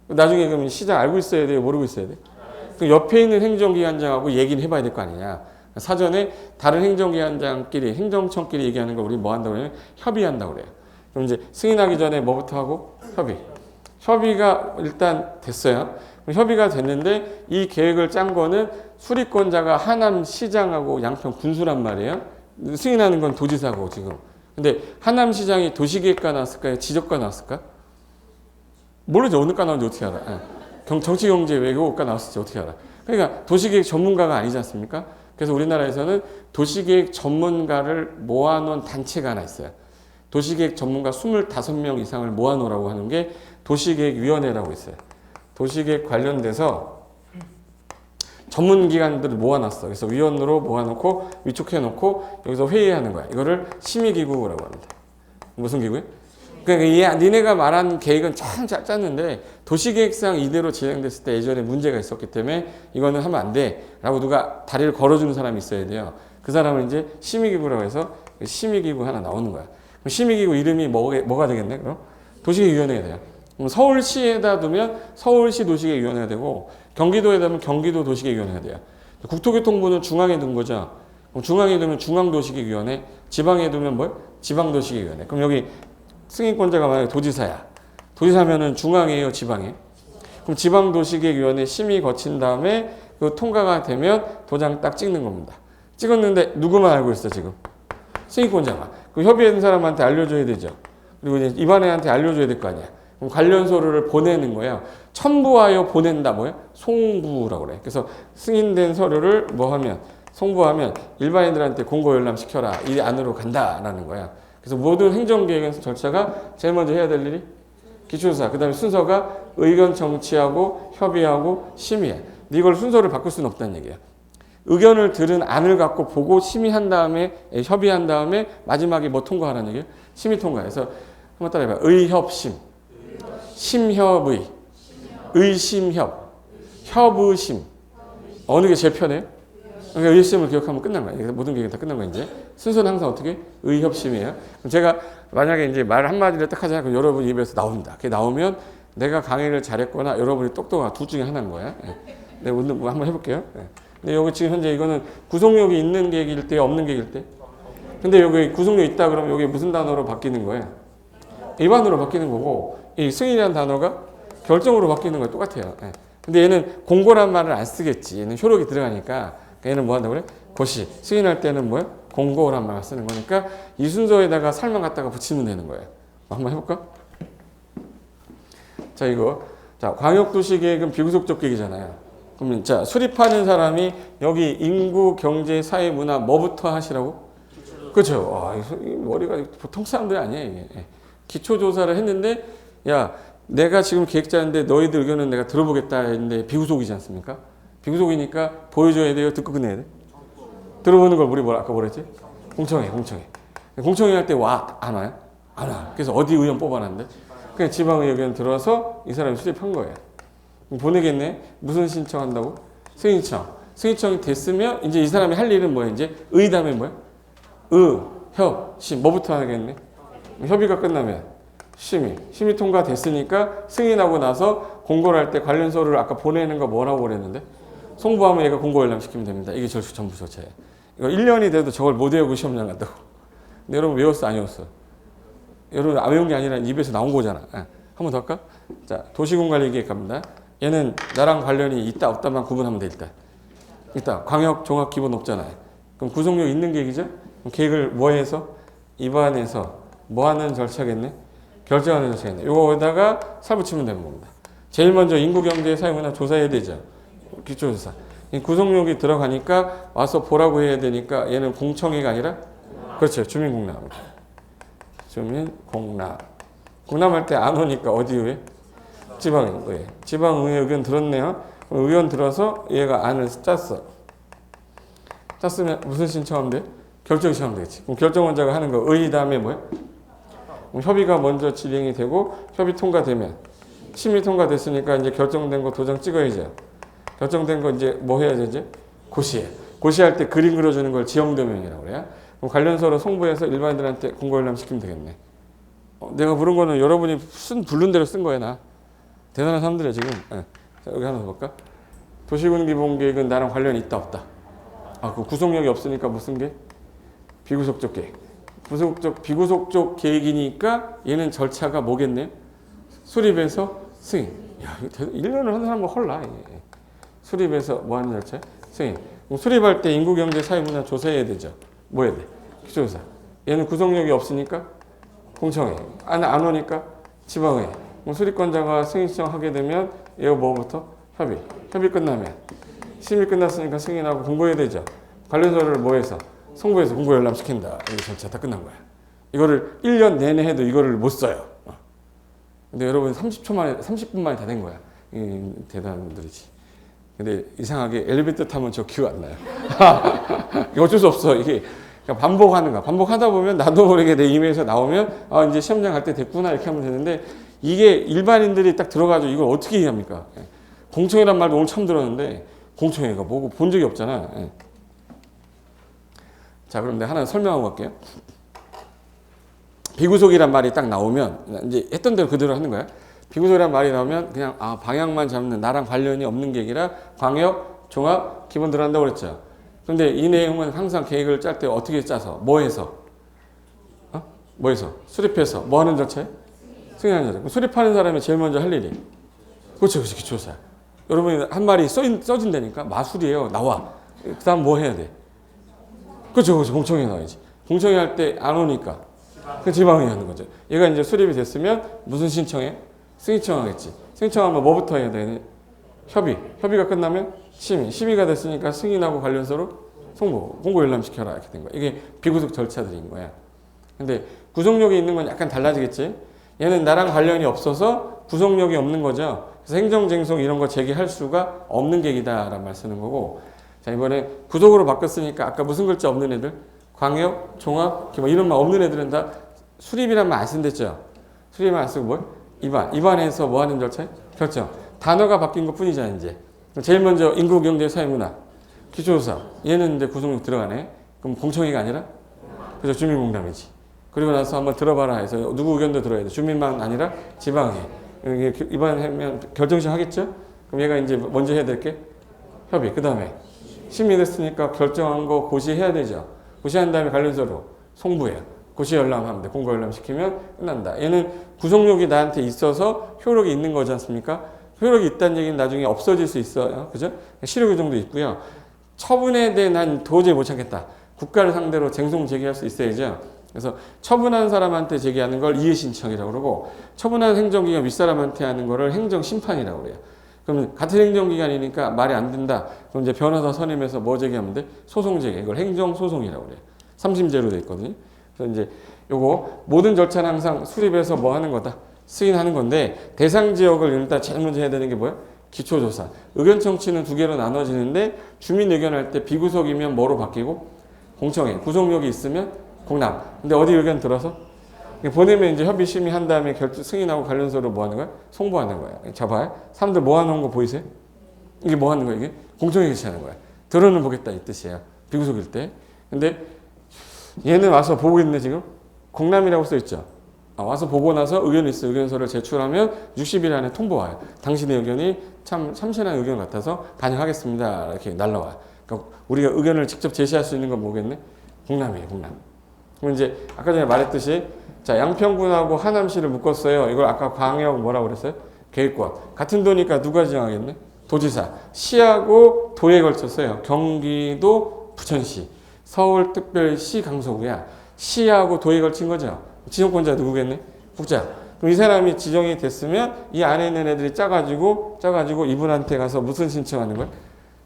나중에 그럼 시장 알고 있어야 돼요? 모르고 있어야 돼? 그 옆에 있는 행정기관장하고 얘기는 해봐야 될 거 아니냐. 사전에 다른 행정기관장끼리, 행정청끼리 얘기하는 거 우리 뭐 한다고 그러냐면 협의한다고 그래요. 그럼 이제 승인하기 전에 뭐부터 하고? 협의. 협의가 일단 됐어요. 협의가 됐는데 이 계획을 짠 거는 수립권자가 하남시장하고 양평군수란 말이에요. 승인하는 건 도지사고 지금. 근데 하남시장이 도시계획과 나왔을까요? 지적과 나왔을까? 모르죠. 어느 과 나온지 어떻게 알아? 정치경제 외교과 나왔을지 어떻게 알아? 그러니까 도시계획 전문가가 아니지 않습니까? 그래서 우리나라에서는 도시계획 전문가를 모아놓은 단체가 하나 있어요. 도시계획 전문가 25명 이상을 모아놓으라고 하는 게 도시계획위원회라고 있어요. 도시계획 관련돼서 전문기관들을 모아놨어. 그래서 위원으로 모아놓고 위촉해놓고 여기서 회의하는 거야. 이거를 심의기구라고 합니다. 무슨 기구예요? 그러니까 니네가 말한 계획은 참 짰는데 도시계획상 이대로 진행됐을 때 예전에 문제가 있었기 때문에 이거는 하면 안 돼 라고 누가 다리를 걸어주는 사람이 있어야 돼요. 그 사람은 이제 심의기구라고 해서 심의기구 하나 나오는 거야. 그럼 심의기구 이름이 뭐가 되겠네? 그럼 도시계획위원회가 돼요. 그럼 서울시에다 두면 서울시 도시계획위원회가 되고 경기도에다 두면 경기도 도시계획위원회가 돼요. 국토교통부는 중앙에 둔 거죠. 그럼 중앙에 두면 중앙도시계획위원회, 지방에 두면 뭐? 지방도시계획위원회. 그럼 여기 승인권자가 만약에 도지사야. 도지사면은 중앙이에요, 지방에? 그럼 지방도시계획위원회 심의 거친 다음에 그 통과가 되면 도장 딱 찍는 겁니다. 찍었는데 누구만 알고 있어, 지금? 승인권자가. 그 협의한 사람한테 알려줘야 되죠. 그리고 이제 이반애한테 알려줘야 될 거 아니야. 그럼 관련 서류를 보내는 거예요. 첨부하여 보낸다, 뭐예요? 송부라고 그래. 그래서 승인된 서류를 뭐 하면, 송부하면 일반인들한테 공고 열람시켜라. 이 안으로 간다라는 거야. 그래서 모든 행정계획 절차가 제일 먼저 해야 될 일이 기초조사. 그 다음에 순서가 의견 정치하고 협의하고 심의해. 이걸 순서를 바꿀 수는 없다는 얘기야. 의견을 들은 안을 갖고 보고 심의한 다음에 협의한 다음에 마지막에 뭐 통과하라는 얘기예요? 심의 통과해서 한번 따라해봐. 의협심, 심협의, 의심협, 협의심. 어느 게 제일 편해요? 그러니까 의협심을 기억하면 끝난 거예요. 모든 계획이 다 끝난 거예요. 이제 순서는 항상 어떻게? 의협심이에요. 그럼 제가 만약에 이제 말 한마디를 딱 하자. 그럼 여러분 입에서 나옵니다. 그게 나오면 내가 강의를 잘했거나 여러분이 똑똑한 둘 중에 하나인 거야. 내가 오늘 한번 해볼게요. 근데 여기 지금 현재 이거는 구속력이 있는 계획일 때, 없는 계획일 때. 근데 여기 구속력 있다 그러면 여기 무슨 단어로 바뀌는 거예요? 일반으로 바뀌는 거고, 이 승인이라는 단어가 결정으로 바뀌는 거예요. 똑같아요. 근데 얘는 공고란 말을 안 쓰겠지. 얘는 효력이 들어가니까 그러니까 얘는 뭐 한다고 그래? 고시. 승인할 때는 뭐야? 공고란 말을 쓰는 거니까 이 순서에다가 살만 갖다가 붙이면 되는 거예요. 한번 해볼까? 자, 이거. 자, 광역도시계획은 비구속적 계획이잖아요. 그러면 자, 수립하는 사람이 여기 인구, 경제, 사회, 문화 뭐부터 하시라고? 그렇죠. 와, 이 머리가 보통 사람들이 아니에요. 이게. 기초조사를 했는데 야, 내가 지금 계획자인데 너희들 의견은 내가 들어보겠다 했는데 비구속이지 않습니까? 비구속이니까 보여줘야 돼요? 듣고 끝내야 돼? 들어보는 걸 우리 아까 뭐랬지? 공청회. 공청회 할 때 와? 안 와요? 안 와. 그래서 어디 의원 뽑아놨는데? 그냥 지방의 의견 들어와서 이 사람이 수립한 거예요. 보내겠네? 무슨 신청한다고? 승인청. 승인청이 됐으면 이제 이 사람이 할 일은 뭐야? 이제 의 다음에 뭐야? 협, 심. 뭐부터 하겠네? 협의가 끝나면 심의 통과됐으니까 승인하고 나서 공고를 할 때 관련서를 아까 보내는 거 뭐라고 그랬는데? 송부하면 얘가 공고 열람시키면 됩니다. 이게 전부 절차예요. 이거 1년이 돼도 저걸 못 외우고 시험장 간다고. 근데 여러분 외웠어? 안 외웠어? 여러분 안 외운 게 아니라 입에서 나온 거잖아. 한 번 더 할까? 자, 도시군관리계획 갑니다. 얘는 나랑 관련이 있다 없다만 구분하면 돼 일단. 일단 광역 종합 기본 없잖아요. 그럼 구속력 있는 계획이죠? 그럼 계획을 뭐 해서? 입안해서 뭐 하는 절차겠네? 결정하는 절차겠네. 요거에다가 살 붙이면 되는 겁니다. 제일 먼저 인구, 경제, 사회, 문화 조사해야 되죠. 기초조사. 구속력이 들어가니까 와서 보라고 해야 되니까 얘는 공청회가 아니라 그렇죠. 주민공람입니다. 주민공람. 공람할 때 안 오니까 어디 의회? 지방의회. 지방의회 의견 들었네요. 의견 들어서 얘가 안을 짰어. 짰으면 무슨 신청하면 돼? 결정 신청하면 되겠지. 그럼 결정원자가 하는 거 의 다음에 뭐야? 협의가 먼저 진행이 되고 협의 통과되면 심의 통과됐으니까 이제 결정된 거 도장 찍어야죠. 결정된 거 이제 뭐 해야 되지? 고시해. 고시할 때 그림 그려주는 걸 지형도면이라고 그래요. 그럼 관련서로 송부해서 일반인들한테 공고열람 시키면 되겠네. 내가 부른 거는 여러분이 부른 대로 쓴 거야, 나. 대단한 사람들이야, 지금. 자, 여기 하나 더 볼까? 도시군 기본계획은 나랑 관련이 있다, 없다? 그 구속력이 없으니까 무슨 계? 비구속적 계획. 비구속적 계획이니까 얘는 절차가 뭐겠네요? 수립해서 승인. 야, 1년을 하는 사람은 헐라. 수립해서 뭐 하는 절차? 승인. 수립할 때 인구, 경제, 사회, 문화 조사해야 되죠. 뭐 해야 돼? 기초조사. 얘는 구속력이 없으니까 공청회. 안 오니까 지방회. 수립권자가 승인 신청하게 되면 얘가 뭐부터? 협의. 협의 끝나면 심의 끝났으니까 승인하고 공고해야 되죠. 관련서를 뭐 해서? 송부해서 공고 열람시킨다. 이게 전체 다 끝난 거야. 이거를 1년 내내 해도 이거를 못 써요. 근데 여러분 30초 만에, 30분 만에 다 된 거야. 대단한 분들이지. 근데 이상하게 엘리베이터 타면 저 기억 안 나요. 어쩔 수 없어. 이게 그러니까 반복하는 거야. 반복하다 보면 나도 모르게 내 이메일에서 나오면 이제 시험장 갈 때 됐구나 이렇게 하면 되는데 이게 일반인들이 딱 들어가지고 이걸 어떻게 이해합니까? 공청회란 말도 오늘 처음 들었는데 공청회가 뭐고 본 적이 없잖아. 자, 그럼 내가 하나 설명하고 갈게요. 비구속이란 말이 딱 나오면 이제 했던 대로 그대로 하는 거야. 비구속이란 말이 나오면 그냥 방향만 잡는 나랑 관련이 없는 계획이라 광역, 종합, 기본 들어간다고 그랬죠. 근데 이 내용은 항상 계획을 짤 때 어떻게 짜서 뭐 해서? 뭐 해서? 수립해서 뭐 하는 절차에? 승인하는 절차. 수립하는 사람이 제일 먼저 할 일이 그렇죠. 기초조사. 여러분이 한 말이 써진다니까 마술이에요. 나와. 그 다음 뭐 해야 돼? 그렇죠. 공청회 나와야지. 공청회 할 때 안 오니까 그 지방이 하는 거죠. 얘가 이제 수립이 됐으면 무슨 신청해? 승인청하겠지. 승인청하면 뭐부터 해야 돼? 협의. 협의가 끝나면 심의. 심의가 됐으니까 승인하고 관련서로 송부. 공고 열람시켜라. 이렇게 된 거야. 이게 비구속 절차들인 거야. 근데 구속력이 있는 건 약간 달라지겠지? 얘는 나랑 관련이 없어서 구속력이 없는 거죠. 그래서 행정쟁송 이런 거 제기할 수가 없는 계획이다라는 말 쓰는 거고. 자, 이번에 구속으로 바뀌었으니까 아까 무슨 글자 없는 애들? 광역, 종합, 기본 이런 말 없는 애들은 다 수립이란 말 안 쓴댔죠. 수립만 안 쓰고 뭘? 입안. 입안에서 뭐 하는 절차? 결정. 단어가 바뀐 것 뿐이잖아, 이제. 제일 먼저 인구, 경제, 사회, 문화. 기초조사. 얘는 이제 구속력 들어가네. 그럼 공청회가 아니라? 그죠, 주민공담이지. 그리고 나서 한번 들어봐라 해서 누구 의견도 들어야 돼. 주민만 아니라 지방회. 입안하면 결정식 하겠죠? 그럼 얘가 이제 먼저 해야 될 게 협의. 그 다음에 심의됐으니까 결정한 거 고시해야 되죠. 고시한 다음에 관련서로 송부해요. 고시 열람하면 돼. 공고 열람시키면 끝난다. 얘는 구속력이 나한테 있어서 효력이 있는 거지 않습니까? 효력이 있다는 얘기는 나중에 없어질 수 있어요. 그죠? 실효 규정도 있고요. 처분에 대해 난 도저히 못 참겠다. 국가를 상대로 쟁송 제기할 수 있어야죠. 그래서 처분한 사람한테 제기하는 걸 이의신청이라고 그러고 처분한 행정기관 윗사람한테 하는 거를 행정심판이라고 그래요. 그럼 같은 행정기관이니까 말이 안 된다. 그럼 이제 변호사 선임해서 뭐 제기하면 돼? 소송 제기. 이걸 행정소송이라고 그래요. 3심제로 돼 있거든요. 그래서 이제 요거 모든 절차는 항상 수립해서 뭐 하는 거다. 승인하는 건데 대상 지역을 일단 제일 먼저 해야 되는 게 뭐야? 기초조사. 의견 청취는 두 개로 나눠지는데 주민 의견할 때 비구속이면 뭐로 바뀌고 공청회. 구속력이 있으면 공람. 근데 어디 의견 들어서? 보내면 이제 협의 심의한 다음에 승인하고 관련서로 뭐 하는 거야? 송부하는 거야. 자 봐요. 사람들 모아놓은 거 보이세요? 이게 뭐 하는 거야? 이게 공청회 개최하는 거야. 들어는 보겠다 이 뜻이에요. 비구속일 때. 근데 얘는 와서 보고 있네 지금. 공람이라고 써 있죠. 와서 보고 나서 의견이 있어 의견서를 제출하면 60일 안에 통보와요. 당신의 의견이 참 참신한 의견 같아서 반영하겠습니다. 이렇게 날라와요. 그러니까 우리가 의견을 직접 제시할 수 있는 건 뭐겠네? 공람이에요, 공람. 그럼 이제 아까 전에 말했듯이 자 양평군하고 하남시를 묶었어요. 이걸 아까 광역 뭐라고 그랬어요? 계획권. 같은 도니까 누가 지정하겠네? 도지사. 시하고 도에 걸쳤어요. 경기도 부천시. 서울특별시 강서구야. 시하고 도에 걸친 거죠. 지정권자 누구겠네? 국장. 그럼 이 사람이 지정이 됐으면 이 안에 있는 애들이 짜가지고 이분한테 가서 무슨 신청하는 거야?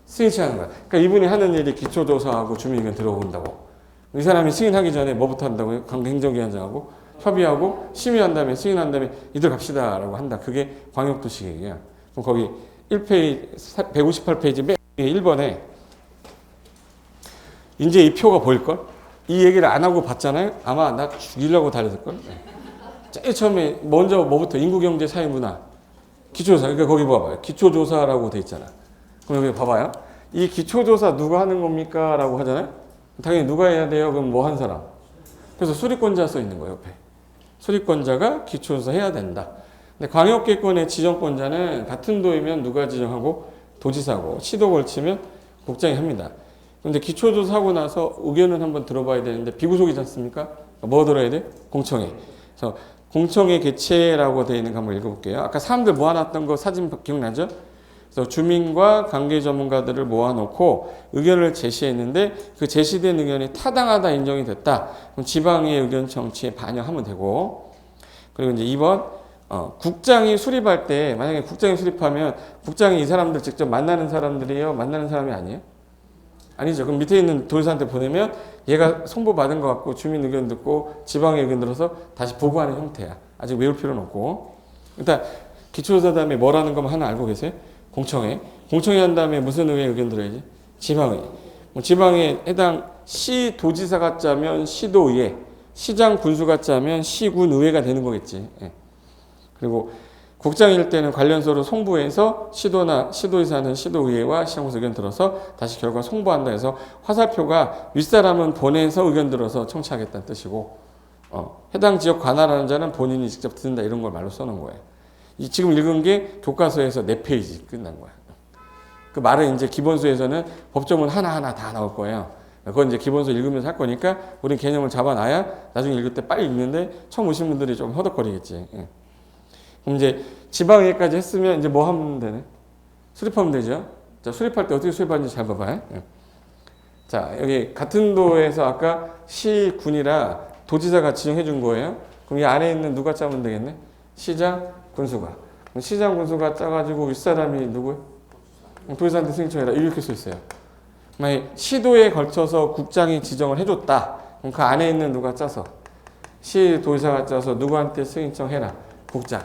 승인 신청하는 거야. 그러니까 이분이 하는 일이 기초조사하고 주민의견 들어본다고. 이 사람이 승인하기 전에 뭐부터 한다고요? 행정기관장하고 협의하고 심의한 다음에 승인한 다음에 이들 갑시다라고 한다. 그게 광역도시 계획이야. 그럼 거기 1페이지 158페이지 맨 1번에 이제 이 표가 보일걸? 이 얘기를 안 하고 봤잖아요. 아마 나 죽이려고 달렸을걸. 제일 처음에 먼저 뭐부터 인구경제 사회문화 기초조사. 그러니까 거기 봐봐요. 기초조사라고 돼 있잖아. 그럼 여기 봐봐요. 이 기초조사 누가 하는 겁니까? 라고 하잖아요. 당연히 누가 해야 돼요? 그럼 뭐 한 사람. 그래서 수립권자 써 있는 거예요. 옆에. 수립권자가 기초조사 해야 된다. 근데 광역계권의 지정권자는 같은 도이면 누가 지정하고 도지사고 시도 걸치면 국장이 합니다. 근데 기초조사하고 나서 의견은 한번 들어봐야 되는데 비구속이지 않습니까? 뭐 들어야 돼? 공청회. 그래서 공청회 개최라고 되어 있는 거 한번 읽어볼게요. 아까 사람들 모아놨던 거 사진 기억나죠? 그래서 주민과 관계 전문가들을 모아놓고 의견을 제시했는데 그 제시된 의견이 타당하다 인정이 됐다. 그럼 지방의 의견 청취에 반영하면 되고 그리고 이제 2번 국장이 수립할 때 만약에 국장이 수립하면 국장이 이 사람들 직접 만나는 사람들이에요? 만나는 사람이 아니에요? 아니죠. 그럼 밑에 있는 도지사한테 보내면 얘가 송부받은 것 같고 주민 의견 듣고 지방의 의견 들어서 다시 보고하는 형태야. 아직 외울 필요는 없고. 일단 기초조사 다음에 뭐라는 것만 하나 알고 계세요? 공청회. 공청회 한 다음에 무슨 의회 의견 들어야지? 지방의. 지방에 해당 시 도지사가 짜면 시도의회, 시장 군수가 짜면 시군의회가 되는 거겠지. 예. 그리고 국장일 때는 관련서로 송부해서 시도나 시도의사는 시도의회와 시장군수 의견 들어서 다시 결과 송부한다 해서 화살표가 윗사람은 보내서 의견 들어서 청취하겠다는 뜻이고 해당 지역 관할하는 자는 본인이 직접 듣는다 이런 걸 말로 써놓은 거예요. 이 지금 읽은 게 교과서에서 4페이지 끝난 거야. 그 말은 이제 기본서에서는 법조문 하나하나 다 나올 거예요. 그건 이제 기본서 읽으면서 할 거니까 우린 개념을 잡아놔야 나중에 읽을 때 빨리 읽는데 처음 오신 분들이 좀 허덕거리겠지. 예. 그럼 이제 지방회까지 했으면 이제 뭐 하면 되네? 수립하면 되죠. 자, 수립할 때 어떻게 수립하는지 잘 봐봐요. 예. 자, 여기 같은 도에서 아까 시, 군이라 도지사가 지정해 준 거예요. 그럼 이 안에 있는 누가 짜면 되겠네? 시장, 군수가. 그럼 시장, 군수가 짜가지고 윗사람이 누구예요? 도지사한테 승인청해라. 이렇게 써 있어요. 만약 시도에 걸쳐서 국장이 지정을 해줬다. 그럼 그 안에 있는 누가 짜서 시 도지사가 짜서 누구한테 승인청해라. 국장.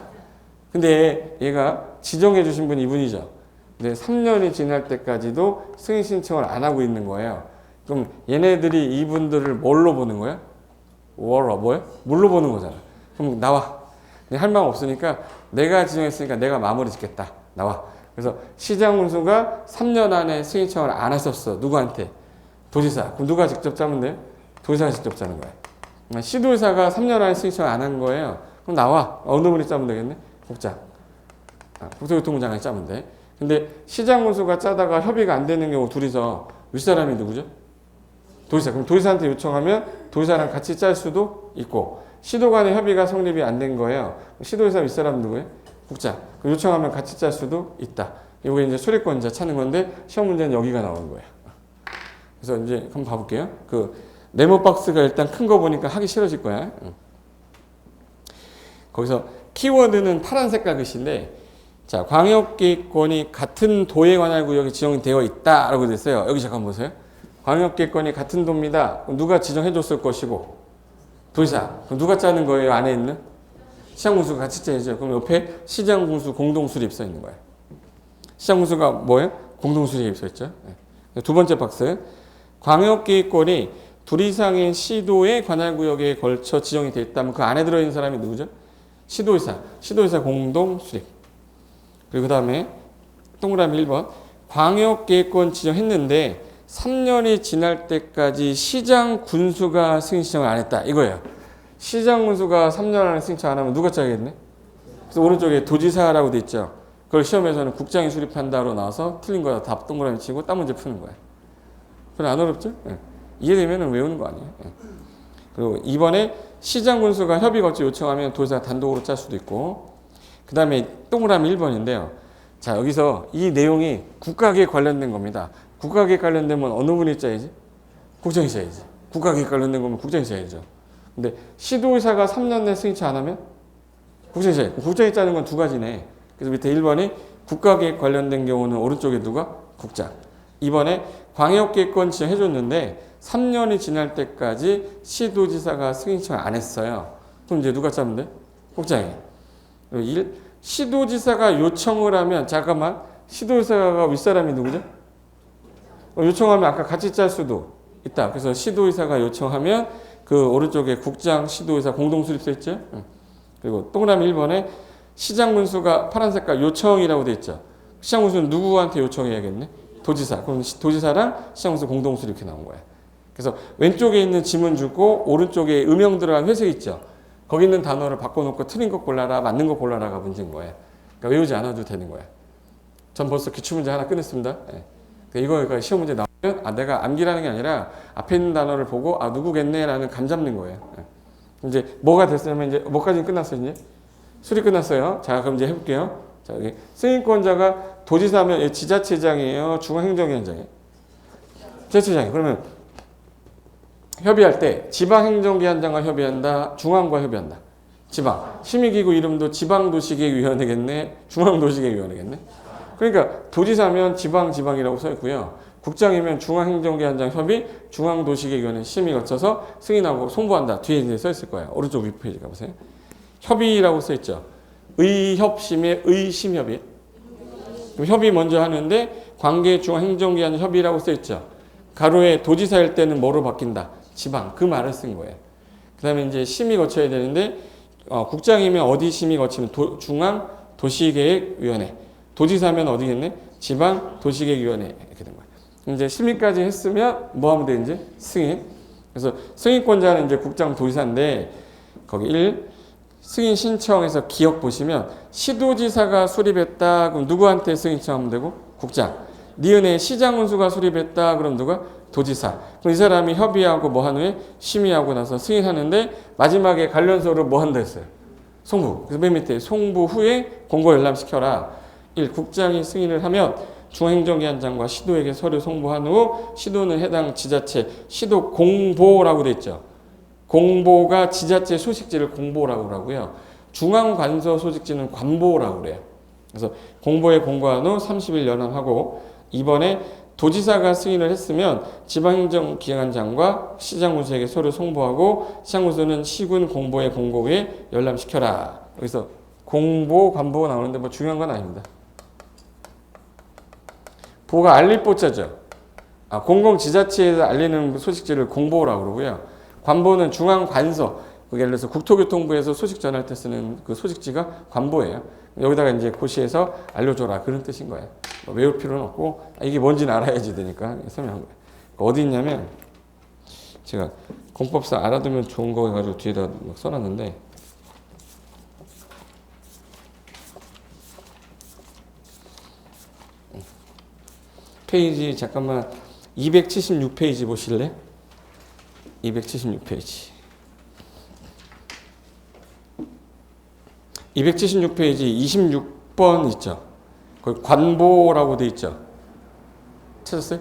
근데 얘가 지정해 주신 분이 이분이죠. 근데 3년이 지날 때까지도 승인 신청을 안 하고 있는 거예요. 그럼 얘네들이 이분들을 뭘로 보는 거야? 뭐예요? 뭘로 보는 거잖아. 그럼 나와. 할 말 없으니까 내가 지정했으니까 내가 마무리 짓겠다. 나와. 그래서 시장 군수가 3년 안에 승인 신청을 안 했었어. 누구한테? 도지사. 그럼 누가 직접 짜면 돼요? 도지사가 직접 짜는 거야. 시도지사가 3년 안에 승인 신청을 안 한 거예요. 그럼 나와. 어느 분이 짜면 되겠네? 국장. 국토교통부 장관이 짜면 돼. 근데 시장 군수가 짜다가 협의가 안 되는 경우 둘이서 윗사람이 누구죠? 도지사. 그럼 도지사한테 요청하면 도지사랑 같이 짤 수도 있고 시도 간의 협의가 성립이 안 된 거예요. 시도지사 윗사람 누구예요? 국장. 그럼 요청하면 같이 짤 수도 있다. 이게 이제 수립권자 찾는 건데 시험 문제는 여기가 나오는 거예요. 그래서 이제 한번 봐볼게요. 그 네모 박스가 일단 큰 거 보니까 하기 싫어질 거야. 거기서 키워드는 파란 색깔 글씨인데, 자, 광역기획권이 같은 도에 관할 구역에 지정되어 있다라고 됐어요. 여기 잠깐 보세요. 광역기획권이 같은 도입니다. 그럼 누가 지정해줬을 것이고, 도지사. 그럼 누가 짜는 거예요? 안에 있는? 시장군수가 같이 짜야죠. 그럼 옆에 시장군수 공동수립 써 있는 거예요. 시장군수가 뭐예요? 공동수립 써 있죠. 네. 두 번째 박스. 광역기획권이 둘 이상의 시도에 관할 구역에 걸쳐 지정이 되어 있다면 그 안에 들어있는 사람이 누구죠? 시도의사. 시도의사 공동수립. 그리고 그 다음에 동그라미 1번. 광역계획권 지정했는데 3년이 지날 때까지 시장 군수가 승인 신청을 안 했다. 이거예요. 시장 군수가 3년 안에 승인 신청 안 하면 누가 짜겠네? 그래서 오른쪽에 도지사라고 돼 있죠. 그걸 시험에서는 국장이 수립한다로 나와서 틀린 거다. 답 동그라미 치고 딱 문제 푸는 거예요. 그래 안 어렵죠? 네. 이해되면 외우는 거 아니에요. 네. 그리고 이번에 시장 군수가 협의 거치 요청하면 도지사가 단독으로 짤 수도 있고, 그 다음에 동그라미 1번인데요. 자, 여기서 이 내용이 국가계획 관련된 겁니다. 국가계획 관련되면 어느 분이 짜야지? 국장이 짜야지. 국가계획 관련된 거면 국장이 짜야죠. 근데 시도의사가 3년 내 승인치 안 하면 국장이 짜야지. 국장이 짜는 건 두 가지네. 그래서 밑에 1번이 국가계획 관련된 경우는 오른쪽에 누가? 국장. 2번에 광역계획권 지정해줬는데 3년이 지날 때까지 시도지사가 승인 신청을 안 했어요. 그럼 이제 누가 짜면 돼? 국장이. 1. 시도지사가 요청을 하면, 잠깐만, 시도지사가 윗사람이 누구죠? 요청하면 아까 같이 짤 수도 있다. 그래서 시도의사가 요청하면 그 오른쪽에 국장, 시도의사 공동수립 있죠? 그리고 동그라미 1번에 시장군수가 파란 색깔 요청이라고 돼 있죠. 시장군수는 누구한테 요청해야겠네? 도지사. 그럼 도지사랑 시장군수 공동수립 이렇게 나온 거야. 그래서 왼쪽에 있는 지문 주고 오른쪽에 음영 들어간 회색 있죠. 거기 있는 단어를 바꿔놓고 틀린 거 골라라, 맞는 거 골라라가 문제인 거예요. 그러니까 외우지 않아도 되는 거예요. 전 벌써 기출문제 하나 끝냈습니다. 네. 이거 시험 문제 나오면 내가 암기라는 게 아니라 앞에 있는 단어를 보고 누구겠네라는 감 잡는 거예요. 네. 이제 뭐가 됐으면 이제 뭐까지 끝났어요 이제? 수리 끝났어요. 자, 그럼 이제 해볼게요. 자, 여기 승인권자가 도지사면 지자체장이에요, 중앙행정위원장이에요? 지자체장이에요. 그러면 협의할 때 지방행정기관장과 협의한다, 중앙과 협의한다. 지방. 심의기구 이름도 지방도시계획위원회겠네, 중앙도시계획위원회겠네. 그러니까 도지사면 지방이라고 써 있고요. 국장이면 중앙행정기관장 협의, 중앙도시계획위원회 심의 거쳐서 승인하고 송부한다. 뒤에 이제 써 있을 거예요. 오른쪽 윗페이지 가보세요. 협의라고 써 있죠. 의협심의 의심협의. 협의 먼저 하는데 관계 중앙행정기관 협의라고 써 있죠. 가로에 도지사일 때는 뭐로 바뀐다? 지방. 그 말을 쓴 거예요. 그 다음에 이제 심의 거쳐야 되는데 국장이면 어디 심의 거치면 중앙도시계획위원회. 도지사면 어디겠네? 지방도시계획위원회. 이렇게 된 거예요. 이제 심의까지 했으면 뭐 하면 돼? 이제 승인. 그래서 승인권자는 이제 국장 도지사인데 거기 1. 승인 신청에서 기억 보시면 시도지사가 수립했다. 그럼 누구한테 승인 신청하면 되고? 국장. 니은에 시장군수가 수립했다. 그럼 누가? 도지사. 그럼 이 사람이 협의하고 뭐 한 후에 심의하고 나서 승인하는데 마지막에 관련서로 뭐 한다 했어요? 송부. 그래서 맨 밑에 송부 후에 공고 열람시켜라. 1. 국장이 승인을 하면 중앙행정기관장과 시도에게 서류 송부한 후 시도는 해당 지자체 시도 공보라고 돼 있죠. 공보가 지자체 소식지를 공보라고 하고요. 중앙관서 소식지는 관보라고 그래요. 그래서 공보에 공고한 후 30일 열람하고 이번에 도지사가 승인을 했으면 지방행정기관장과 시장군수에게 서류 송부하고 시장군수는 시군 공보의 공고 후에 열람시켜라. 여기서 공보, 관보가 나오는데 뭐 중요한 건 아닙니다. 보가 알릴 보자죠. 공공지자체에서 알리는 소식지를 공보라고 그러고요. 관보는 중앙관서, 예를 들어서 국토교통부에서 소식 전할 때 쓰는 그 소식지가 관보예요. 여기다가 이제 고시에서 알려줘라 그런 뜻인 거예요. 외울 필요는 없고 이게 뭔지는 알아야지 되니까 설명한 거예요. 어디 있냐면 제가 공법상 알아두면 좋은 거 해가지고 뒤에다 막 써놨는데 페이지 잠깐만 276페이지 보실래? 276페이지. 276페이지 26번 있죠. 거기 관보라고 돼 있죠. 찾았어요?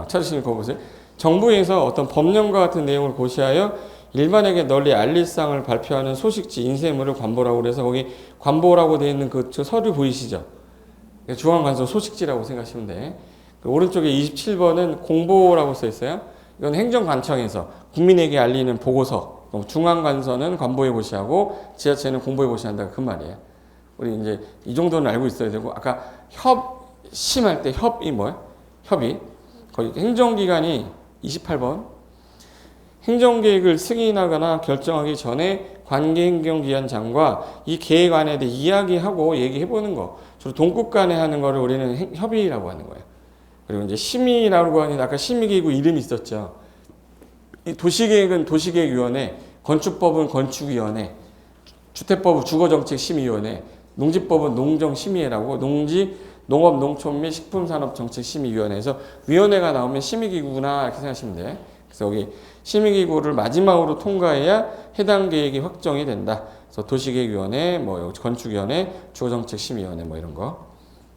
찾으시면 거 보세요. 정부에서 어떤 법령과 같은 내용을 고시하여 일반에게 널리 알릴 사항을 발표하는 소식지 인쇄물을 관보라고 그래서 거기 관보라고 되어 있는 그 서류 보이시죠? 중앙관서 소식지라고 생각하시면 돼. 그 오른쪽에 27번은 공보라고 써 있어요. 이건 행정관청에서 국민에게 알리는 보고서. 중앙관서는 관보에 고시하고 지자체는 공보에 고시한다 그 말이에요. 우리 이제 이 정도는 알고 있어야 되고 아까 심할 때 협이 뭐야? 협의. 거기 행정기관이 28번. 행정계획을 승인하거나 결정하기 전에 관계행정기관장과 이 계획안에 대해 이야기하고 얘기해보는 거. 주로 동국 간에 하는 거를 우리는 협의라고 하는 거예요. 그리고 이제 심의라고 하는 아까 심의기구 이름이 있었죠. 이 도시계획은 도시계획위원회, 건축법은 건축위원회, 주택법은 주거정책심의위원회, 농지법은 농정심의회라고 농업, 농촌 및 식품산업정책심의위원회에서 위원회가 나오면 심의기구구나 이렇게 생각하시면 돼. 그래서 여기 심의기구를 마지막으로 통과해야 해당 계획이 확정이 된다. 그래서 도시계획위원회, 뭐 건축위원회, 주거정책심의위원회 뭐 이런 거.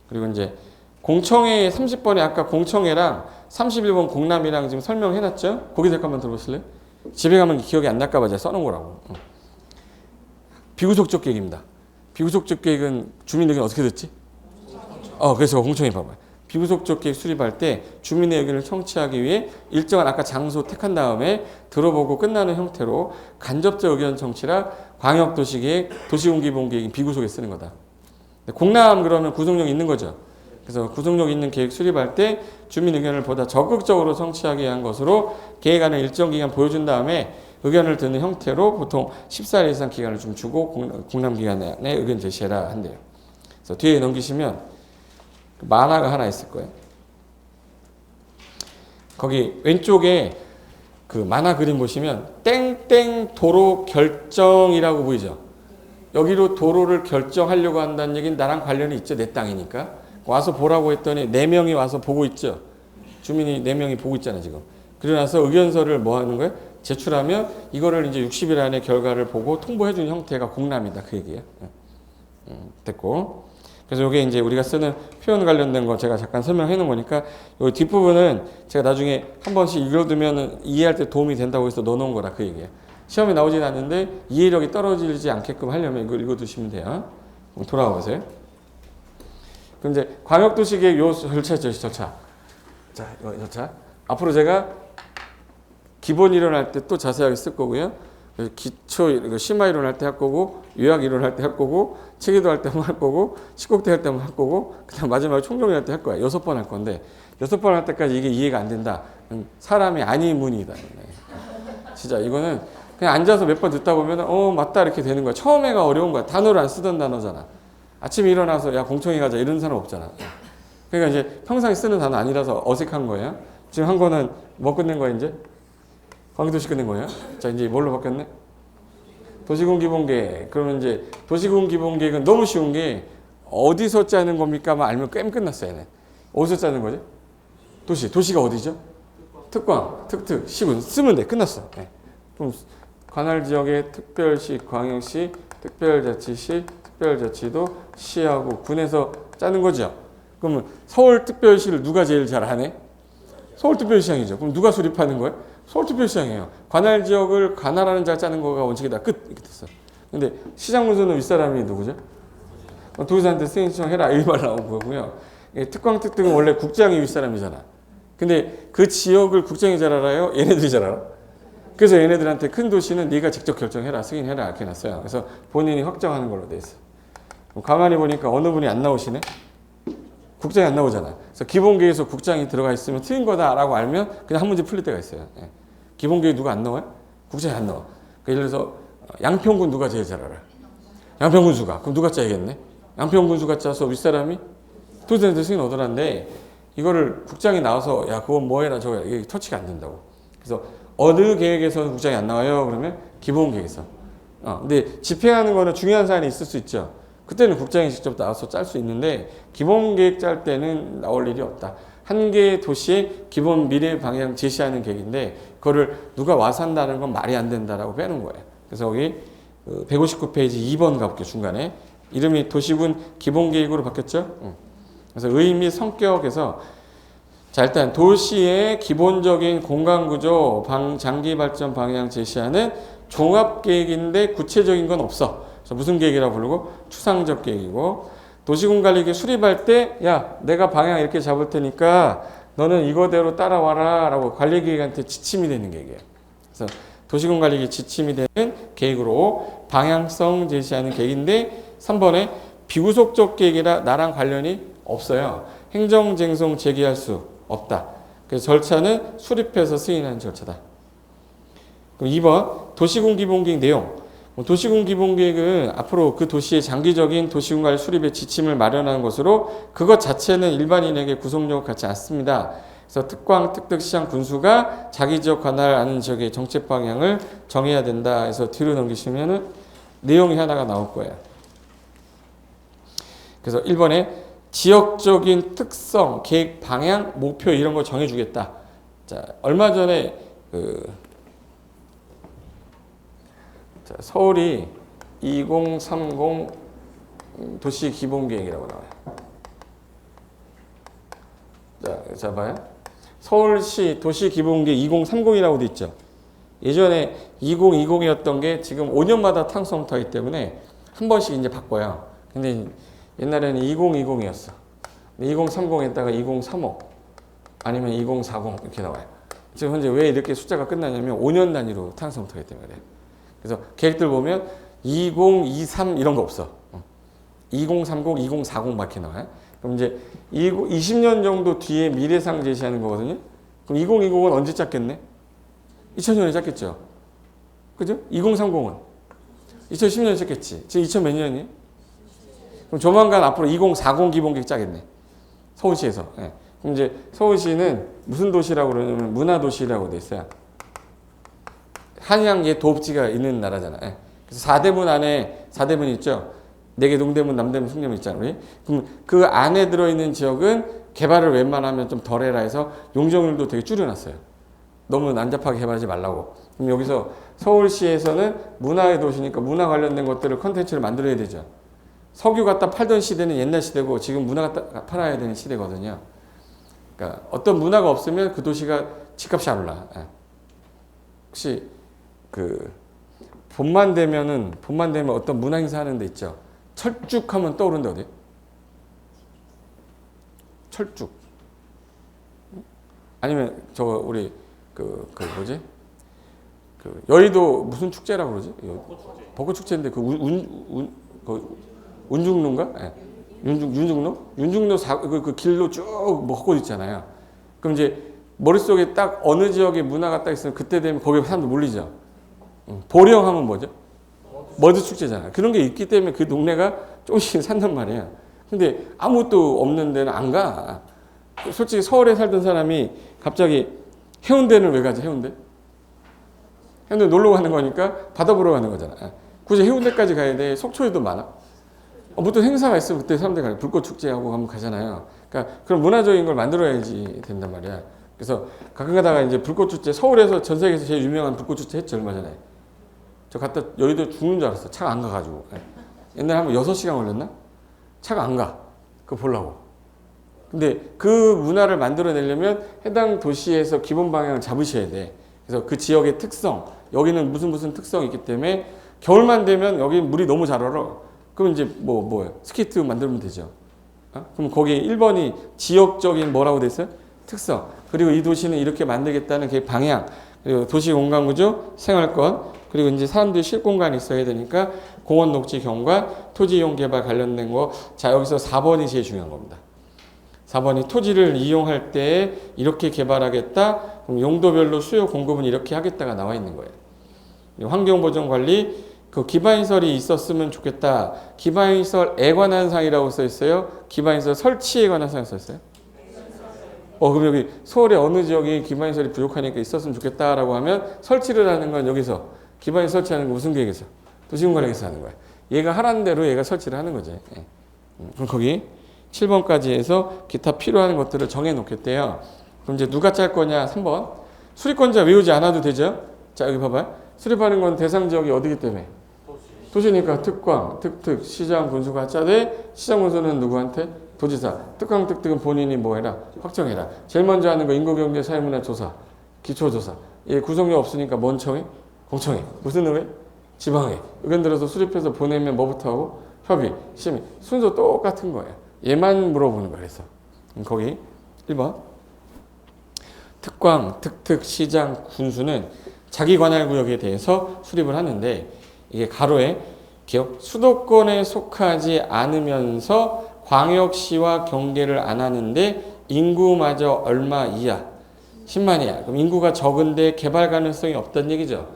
그리고 이제 공청회 30번에 아까 공청회랑 31번 공람이랑 지금 설명해놨죠? 거기 잠깐만 들어보실래요? 집에 가면 기억이 안 날까봐 제가 써놓은 거라고. 비구속적 계획입니다. 비구속적 계획은 주민 의견 어떻게 듣지? 그래서 공청회 봐봐요. 비구속적 계획 수립할 때 주민의 의견을 청취하기 위해 일정한 아까 장소 택한 다음에 들어보고 끝나는 형태로 간접적 의견 청취라 광역도시계획, 도시공기본계획인 비구속에 쓰는 거다. 공람 그러면 구속력 있는 거죠. 그래서 구속력 있는 계획 수립할 때 주민 의견을 보다 적극적으로 청취하기 위한 것으로 계획안을 일정 기간 보여준 다음에 의견을 듣는 형태로 보통 14일 이상 기간을 좀 주고 공람기간에 의견 제시해라 한대요. 그래서 뒤에 넘기시면 만화가 하나 있을 거예요. 거기 왼쪽에 그 만화 그림 보시면 땡땡 도로 결정이라고 보이죠. 여기로 도로를 결정하려고 한다는 얘기는 나랑 관련이 있죠. 내 땅이니까. 와서 보라고 했더니 4명이 와서 보고 있죠. 주민이 4명이 보고 있잖아 지금. 그러고 나서 의견서를 뭐 하는 거예요? 제출하면 이거를 이제 60일 안에 결과를 보고 통보해 주는 형태가 공람이다 그 얘기예요. 됐고. 그래서 이게 이제 우리가 쓰는 표현 관련된 거 제가 잠깐 설명해 놓은 거니까 이 뒷부분은 제가 나중에 한 번씩 읽어두면 이해할 때 도움이 된다고 해서 넣어놓은 거라 그 얘기예요. 시험에 나오진 않는데 이해력이 떨어지지 않게끔 하려면 이거 읽어두시면 돼요. 돌아와 보세요. 그럼 이제 광역도시계획 요 절차. 자, 이거 절차. 앞으로 제가 기본 이론 할 때 또 자세하게 쓸 거고요. 기초 심화 이론 할 때 할 거고 요약 이론 할 때 할 거고 체계도 할 때 할 거고 식국대 할 때 할 거고 그다음 마지막에 총정리 할 때 할 거야. 6번 할 건데 6번 할 때까지 이게 이해가 안 된다. 사람이 아니문이다. 진짜 이거는 그냥 앉아서 몇 번 듣다 보면 맞다 이렇게 되는 거야. 처음에가 어려운 거야. 단어를 안 쓰던 단어잖아. 아침에 일어나서 야 공청회 가자 이런 사람 없잖아. 그러니까 이제 평상시 쓰는 단어 아니라서 어색한 거예요. 지금 한 거는 뭐 끝낸 거야 이제? 광역도시 끝낸 거예요. 자 이제 뭘로 바뀌었네? 도시군기본계획. 그러면 이제 도시군기본계획은 너무 쉬운 게 어디서 짜는 겁니까만 알면 게임 끝났어요. 얘네. 어디서 짜는 거죠? 도시가 어디죠? 특광, 특특, 시군 쓰면 돼. 끝났어. 네. 그럼 관할 지역의 특별시, 광역시, 특별자치시, 특별자치도 시하고 군에서 짜는 거죠. 그러면 서울특별시를 누가 제일 잘하네? 서울특별시장이죠. 그럼 누가 수립하는 거예요? 서울특별시장이에요. 관할 지역을 관할하는 자가 짜는 거가 원칙이다. 끝. 이렇게 됐어. 근데 시장 문서는 윗사람이 누구죠? 도지사한테 승인 신청해라. 이 말 나온 거고요. 특광 특특은 원래 국장이 윗사람이잖아. 근데 그 지역을 국장이 잘 알아요? 얘네들이 잘 알아? 그래서 얘네들한테 큰 도시는 네가 직접 결정해라. 승인해라. 이렇게 놨어요. 그래서 본인이 확정하는 걸로 돼 있어. 가만히 보니까 어느 분이 안 나오시네? 국장이 안 나오잖아. 그래서 기본계획에서 국장이 들어가 있으면 틀린 거다라고 알면 그냥 한 문제 풀릴 때가 있어요. 예. 기본계획 누가 안 나와요? 국장이 안 나와. 예를 들어서 양평군 누가 제일 잘 알아? 양평군수가. 그럼 누가 짜야겠네? 양평군수가 짜서 윗사람이 도지사한테 승인 얻으라는데 이거를 국장이 나와서 야 그건 뭐해라 저거 이게 터치가 안 된다고. 그래서 어느 계획에서는 국장이 안 나와요? 그러면 기본계획에서. 근데 집행하는 거는 중요한 사안이 있을 수 있죠. 그때는 국장이 직접 나와서 짤 수 있는데 기본계획 짤 때는 나올 일이 없다. 한 개의 도시의 기본 미래 방향 제시하는 계획인데 그거를 누가 와서 한다는 건 말이 안 된다라고 빼는 거예요. 그래서 여기 159페이지 2번 가볼게요. 중간에 이름이 도시군 기본계획으로 바뀌었죠. 그래서 의미 성격에서 자, 일단 도시의 기본적인 공간구조, 장기발전 방향 제시하는 종합계획인데 구체적인 건 없어. 그래서 무슨 계획이라고 부르고? 추상적 계획이고, 도시공관리계 수립할 때 야, 내가 방향 이렇게 잡을 테니까 너는 이거대로 따라와라 라고 관리계획한테 지침이 되는 계획이에요. 그래서 도시공관리계 지침이 되는 계획으로 방향성 제시하는 계획인데 3번에 비구속적 계획이라 나랑 관련이 없어요. 행정쟁송 제기할 수 없다. 그래서 절차는 수립해서 승인하는 절차다. 그럼 2번 도시군기본계획 내용. 도시군기본계획은 앞으로 그 도시의 장기적인 도시군관리 수립의 지침을 마련하는 것으로 그것 자체는 일반인에게 구속력을 갖지 않습니다. 그래서 특광, 특특, 시장, 군수가 자기 지역 관할을 아는 지역의 정책 방향을 정해야 된다. 해서 뒤로 넘기시면은 내용이 하나가 나올 거예요. 그래서 1번에 지역적인 특성, 계획, 방향, 목표 이런 거 정해주겠다. 자, 얼마 전에 서울이 2030 도시 기본계획이라고 나와요. 자, 봐요. 서울시 도시 기본계획 2030이라고 돼 있죠. 예전에 2020이었던 게 지금 5년마다 탕성부터하기 때문에 한 번씩 이제 바꿔요. 근데 옛날에는 2020이었어. 2030에다가 2035 아니면 2040 이렇게 나와요. 지금 현재 왜 이렇게 숫자가 끝나냐면 5년 단위로 탕성부터하기 때문에 그래요. 그래서 계획들 보면 2023 이런 거 없어. 2030, 2040 막 이렇게 나와요. 그럼 이제 20년 정도 뒤에 미래상 제시하는 거거든요. 그럼 2020은 언제 짰겠네? 2000년에 짰겠죠. 그죠? 2030은 2010년에 짰겠지. 지금 2000 몇 년이에요? 그럼 조만간 앞으로 2040 기본계획 짜겠네. 서울시에서. 네. 그럼 이제 서울시는 무슨 도시라고 그러냐면 문화도시라고 돼 있어요. 한양에 도읍지가 있는 나라잖아. 예. 그래서 4대문 안에 4대문 있죠. 4개 동대문, 남대문, 숭대문 있잖아. 우리. 그럼 그 안에 들어있는 지역은 개발을 웬만하면 좀 덜 해라 해서 용적률도 되게 줄여놨어요. 너무 난잡하게 개발하지 말라고. 그럼 여기서 서울시에서는 문화의 도시니까 문화 관련된 것들을 컨텐츠를 만들어야 되죠. 석유 갖다 팔던 시대는 옛날 시대고 지금 문화 갖다 팔아야 되는 시대거든요. 그러니까 어떤 문화가 없으면 그 도시가 집값이 안 올라. 예. 혹시 봄만 되면 어떤 문화 행사 하는 데 있죠. 철쭉하면 떠오른다 어디? 철쭉. 아니면 저거 우리 뭐지? 여의도 무슨 축제라고 그러지? 벚꽃 축제인데 운중로인가? 네. 윤중로? 윤중로 그 길로 쭉 벚꽃 있잖아요. 그럼 이제 머릿속에 딱 어느 지역에 문화가 딱 있으면 그때 되면 거기에 사람들 몰리죠. 보령하면 뭐죠? 머드 축제잖아요. 그런 게 있기 때문에 그 동네가 조금씩 산단 말이에요. 근데 아무것도 없는 데는 안 가. 솔직히 서울에 살던 사람이 갑자기 해운대는 왜 가지? 해운대 놀러 가는 거니까 바다 보러 가는 거잖아. 굳이 해운대까지 가야 돼. 속초에도 많아. 무슨 행사가 있으면 그때 사람들이 가요. 불꽃 축제하고 가면 가잖아요. 그러니까 그런 문화적인 걸 만들어야지 된단 말이야. 그래서 가끔 가다가 이제 불꽃 축제, 서울에서 전 세계에서 제일 유명한 불꽃 축제 했죠, 얼마 전에. 저 갔다 여의도 죽는 줄 알았어. 차가 안 가가지고. 옛날에 한번 6시간 걸렸나? 차가 안 가. 그거 보려고. 근데 그 문화를 만들어내려면 해당 도시에서 기본 방향을 잡으셔야 돼. 그래서 그 지역의 특성, 여기는 무슨 특성이 있기 때문에 겨울만 되면 여기 물이 너무 잘 얼어. 그럼 이제 뭐예요? 스케이트 만들면 되죠. 그럼 거기 1번이 지역적인 뭐라고 돼 있어요? 특성. 그리고 이 도시는 이렇게 만들겠다는 그 방향. 그리고 도시 공간 구조, 생활권. 그리고 이제 사람들이 쉴 공간이 있어야 되니까 공원 녹지 경관, 토지 이용 개발 관련된 거. 자, 여기서 4번이 제일 중요한 겁니다. 4번이 토지를 이용할 때 이렇게 개발하겠다. 그럼 용도별로 수요 공급은 이렇게 하겠다가 나와 있는 거예요. 환경보전 관리, 그 기반시설이 있었으면 좋겠다. 기반시설에 관한 사항이라고 써 있어요. 기반시설 설치에 관한 사항이 써 있어요. 그럼 여기 서울의 어느 지역이 기반시설이 부족하니까 있었으면 좋겠다라고 하면 설치를 하는 건 여기서 기반시설 설치하는 건 무슨 계획에서? 도시공관리에서 하는 거야. 얘가 하라는 대로 얘가 설치를 하는 거지. 그럼 거기 7번까지 해서 기타 필요한 것들을 정해 놓겠대요. 그럼 이제 누가 짤 거냐? 3번. 수립권자 외우지 않아도 되죠? 자, 여기 봐봐요. 수립하는 건 대상 지역이 어디기 때문에? 도시니까 특광, 특특, 시장, 군수가 짜되 시장 군수는 누구한테? 도지사. 특광특특은 본인이 뭐 해라? 확정해라. 제일 먼저 하는 거 인구경제 사회문화 조사, 기초조사. 얘 구성력 없으니까 뭔 청해? 공청회. 무슨 의회? 지방회. 의견 들어서 수립해서 보내면 뭐부터 하고? 협의, 심의. 순서 똑같은 거예요. 얘만 물어보는 거야. 그래서 거기 1번 특광, 특특, 시장, 군수는 자기 관할 구역에 대해서 수립을 하는데 이게 가로에 기억 수도권에 속하지 않으면서 광역시와 경계를 안 하는데 인구마저 얼마 이하 10만이야. 그럼 인구가 적은데 개발 가능성이 없다는 얘기죠.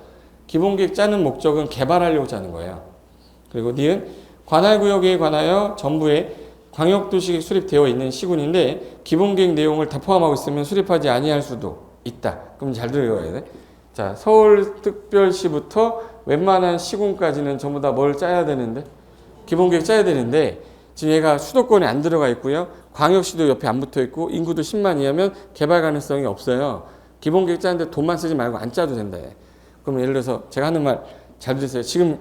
기본계획 짜는 목적은 개발하려고 짜는 거예요. 그리고 니은 관할구역에 관하여 정부의 광역도시계획 수립되어 있는 시군인데 기본계획 내용을 다 포함하고 있으면 수립하지 아니할 수도 있다. 그럼 잘 들어야 돼. 자, 서울특별시부터 웬만한 시군까지는 전부 다 뭘 짜야 되는데 기본계획 짜야 되는데 지금 얘가 수도권에 안 들어가 있고요. 광역시도 옆에 안 붙어 있고 인구도 10만 이하면 개발 가능성이 없어요. 기본계획 짜는데 돈만 쓰지 말고 안 짜도 된다. 그럼 예를 들어서 제가 하는 말 잘 들으세요. 지금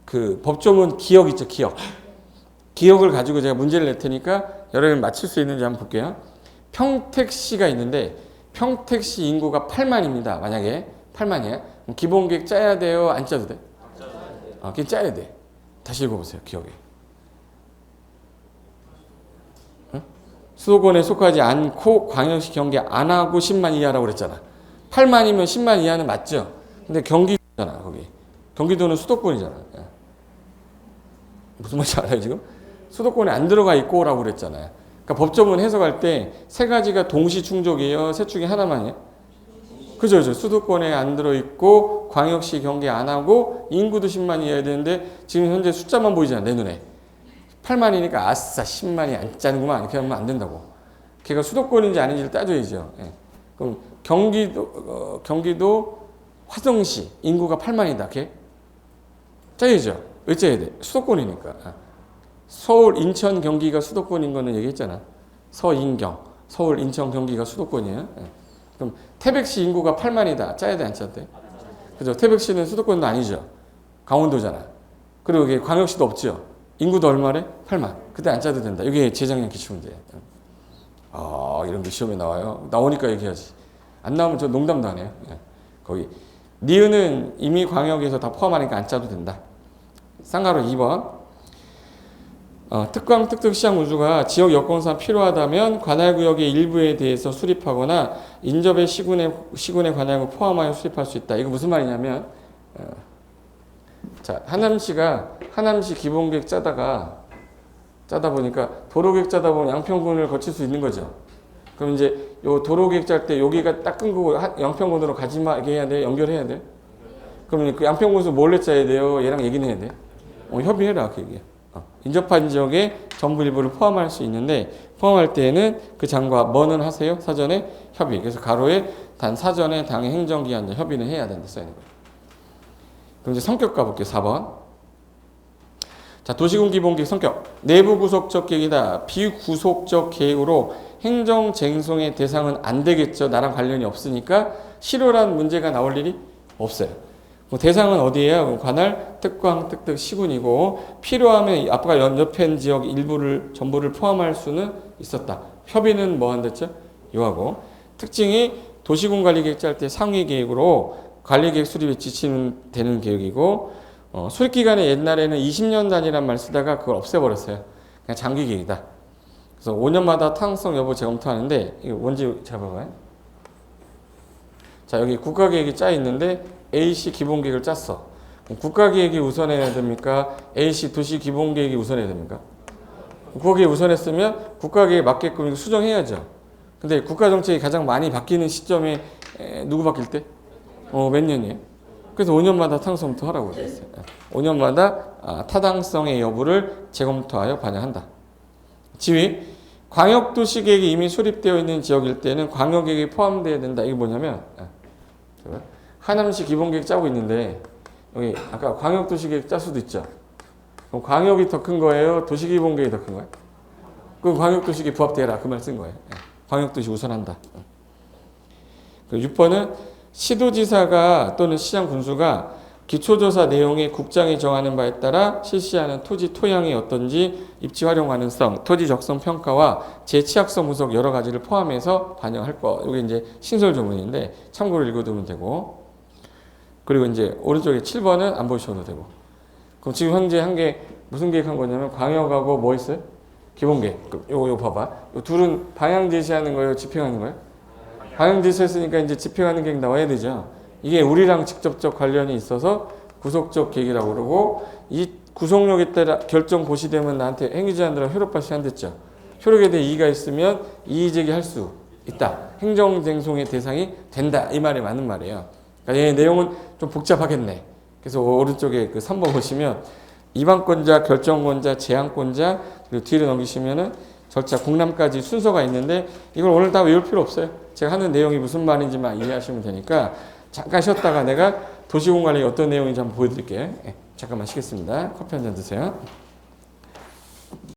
그 법조문 기억 있죠, 기억. 기억을 가지고 제가 문제를 낼 테니까 여러분 맞출 수 있는지 한번 볼게요. 평택시가 있는데 평택시 인구가 8만입니다. 만약에 8만이에요. 기본계획 짜야 돼요? 안 짜도 돼? 그냥 짜야 돼. 다시 읽어보세요. 기억에. 응? 수도권에 속하지 않고 광역시 경계 안 하고 10만 이하라고 그랬잖아. 8만이면 10만 이하는 맞죠? 근데 경기도잖아. 거기. 경기도는 수도권이잖아. 무슨 말인지 알아요 지금? 수도권에 안 들어가 있고 라고 그랬잖아요. 그러니까 법조문 해석할 때 세 가지가 동시 충족이에요? 셋 중에 하나만이에요? 그죠? 수도권에 안 들어있고 광역시 경계 안 하고 인구도 10만 이해야 되는데 지금 현재 숫자만 보이잖아 내 눈에. 8만이니까 아싸 10만이 안 짜는구만 이렇게 하면 안 된다고. 걔가 수도권인지 아닌지를 따져야죠. 그럼 경기도 화성시 인구가 8만이다. 걔 짜야죠. 왜 짜야 돼? 수도권이니까. 서울, 인천, 경기가 수도권인 거는 얘기했잖아. 서인경, 서울, 인천, 경기가 수도권이에요. 그럼 태백시 인구가 8만이다. 짜야 돼, 안 짜야 돼? 그죠? 태백시는 수도권도 아니죠. 강원도잖아. 그리고 이게 광역시도 없죠. 인구도 얼마래? 8만. 그때 안 짜도 된다. 이게 재작년 기출문제예요. 이런 게 시험에 나와요. 나오니까 얘기하지. 안 나오면 저 농담도 안 해요. 거기. 니은은 이미 광역에서 다 포함하니까 안 짜도 된다. 쌍가로 2번. 특광, 특특, 시장, 군수가 지역 여건상 필요하다면 관할구역의 일부에 대해서 수립하거나 인접의 시군의 관할구 포함하여 수립할 수 있다. 이거 무슨 말이냐면 자, 하남시 기본계획 짜다 보니까 도로계획 짜다 보면 양평군을 거칠 수 있는 거죠. 그럼 이제 요 도로계획 짤 때 여기가 딱 끊고 양평군으로 가지마 이렇게 해야 돼? 연결해야 돼? 그러면 그 양평군에서 몰래 짜야 돼요? 얘랑 얘기는 해야 돼? 협의해라 그 얘기야. 인접한 지역에 전부 일부를 포함할 수 있는데 포함할 때에는 그 장과 뭐는 하세요? 사전에 협의. 그래서 가로에 단 사전에 당의 행정기한 협의는 해야 된다 써 있는 거예요. 그럼 이제 성격 가볼게요. 4번. 자, 도시군 기본계획 성격. 내부 구속적 계획이다. 비구속적 계획으로 행정 쟁송의 대상은 안 되겠죠. 나랑 관련이 없으니까 실효란 문제가 나올 일이 없어요. 대상은 어디예요? 관할, 특광, 특특, 시군이고 필요하면 아까 연접한 지역 일부를 전부를 포함할 수는 있었다. 협의는 뭐 한댔죠? 요하고 특징이 도시군 관리계획 짤 때 상위 계획으로 관리계획 수립에 지치는 되는 계획이고 수립 기간에 옛날에는 20년 단위란 말 쓰다가 그걸 없애버렸어요. 그냥 장기 계획이다. 그래서 5년마다 타당성 여부 재검토하는데 이거 뭔지 잘 봐봐요. 자, 여기 국가계획이 짜 있는데 A시 기본계획을 짰어. 국가계획이 우선해야 됩니까? A시 도시기본계획이 우선해야 됩니까? 국가계획 우선했으면 국가계획에 맞게끔 이거 수정해야죠. 근데 국가정책이 가장 많이 바뀌는 시점에 누구 바뀔 때? 몇 년이에요? 그래서 5년마다 타당성부터 하라고 그랬어요. 5년마다 타당성의 여부를 재검토하여 반영한다. 지위, 광역도시계획이 이미 수립되어 있는 지역일 때는 광역계획이 포함되어야 된다. 이게 뭐냐면 하남시 기본계획 짜고 있는데 여기 아까 광역도시계획 짤 수도 있죠. 그럼 광역이 더 큰 거예요? 도시기본계획이 더 큰 거예요? 그럼 광역도시계획 부합되라 그 말 쓴 거예요. 광역도시 우선한다. 그리고 6번은 시도지사가 또는 시장 군수가 기초조사 내용이 국장이 정하는 바에 따라 실시하는 토지 토양이 어떤지, 입지 활용 가능성, 토지 적성 평가와 재취약성 분석 여러 가지를 포함해서 반영할 거. 이게 이제 신설 조문인데 참고로 읽어두면 되고. 그리고 이제 오른쪽에 7번은 안 보셔도 되고. 그럼 지금 현재 한 게 무슨 계획한 거냐면 광역하고 뭐 있어요? 기본 계획. 요거 봐봐. 요 둘은 방향 제시하는 거예요, 집행하는 거예요? 방향 제시했으니까 이제 집행하는 계획 나와야 되죠. 이게 우리랑 직접적 관련이 있어서 구속적 계획이라고 그러고, 이 구속력에 따라 결정 고시되면 나한테 행위제한으로 효력 발생한댔죠. 효력에 대해 이의가 있으면 이의 제기할 수 있다. 행정쟁송의 대상이 된다. 이 말이 맞는 말이에요. 그러니까 얘 내용은 좀 복잡하겠네. 그래서 오른쪽에 그 3번 보시면 이방권자, 결정권자, 제한권자, 그리고 뒤로 넘기시면은 절차 공람까지 순서가 있는데 이걸 오늘 다 외울 필요 없어요. 제가 하는 내용이 무슨 말인지만 이해하시면 되니까 잠깐 쉬었다가 내가 도시공간이 어떤 내용인지 한번 보여드릴게요. 잠깐만 쉬겠습니다. 커피 한 잔 드세요.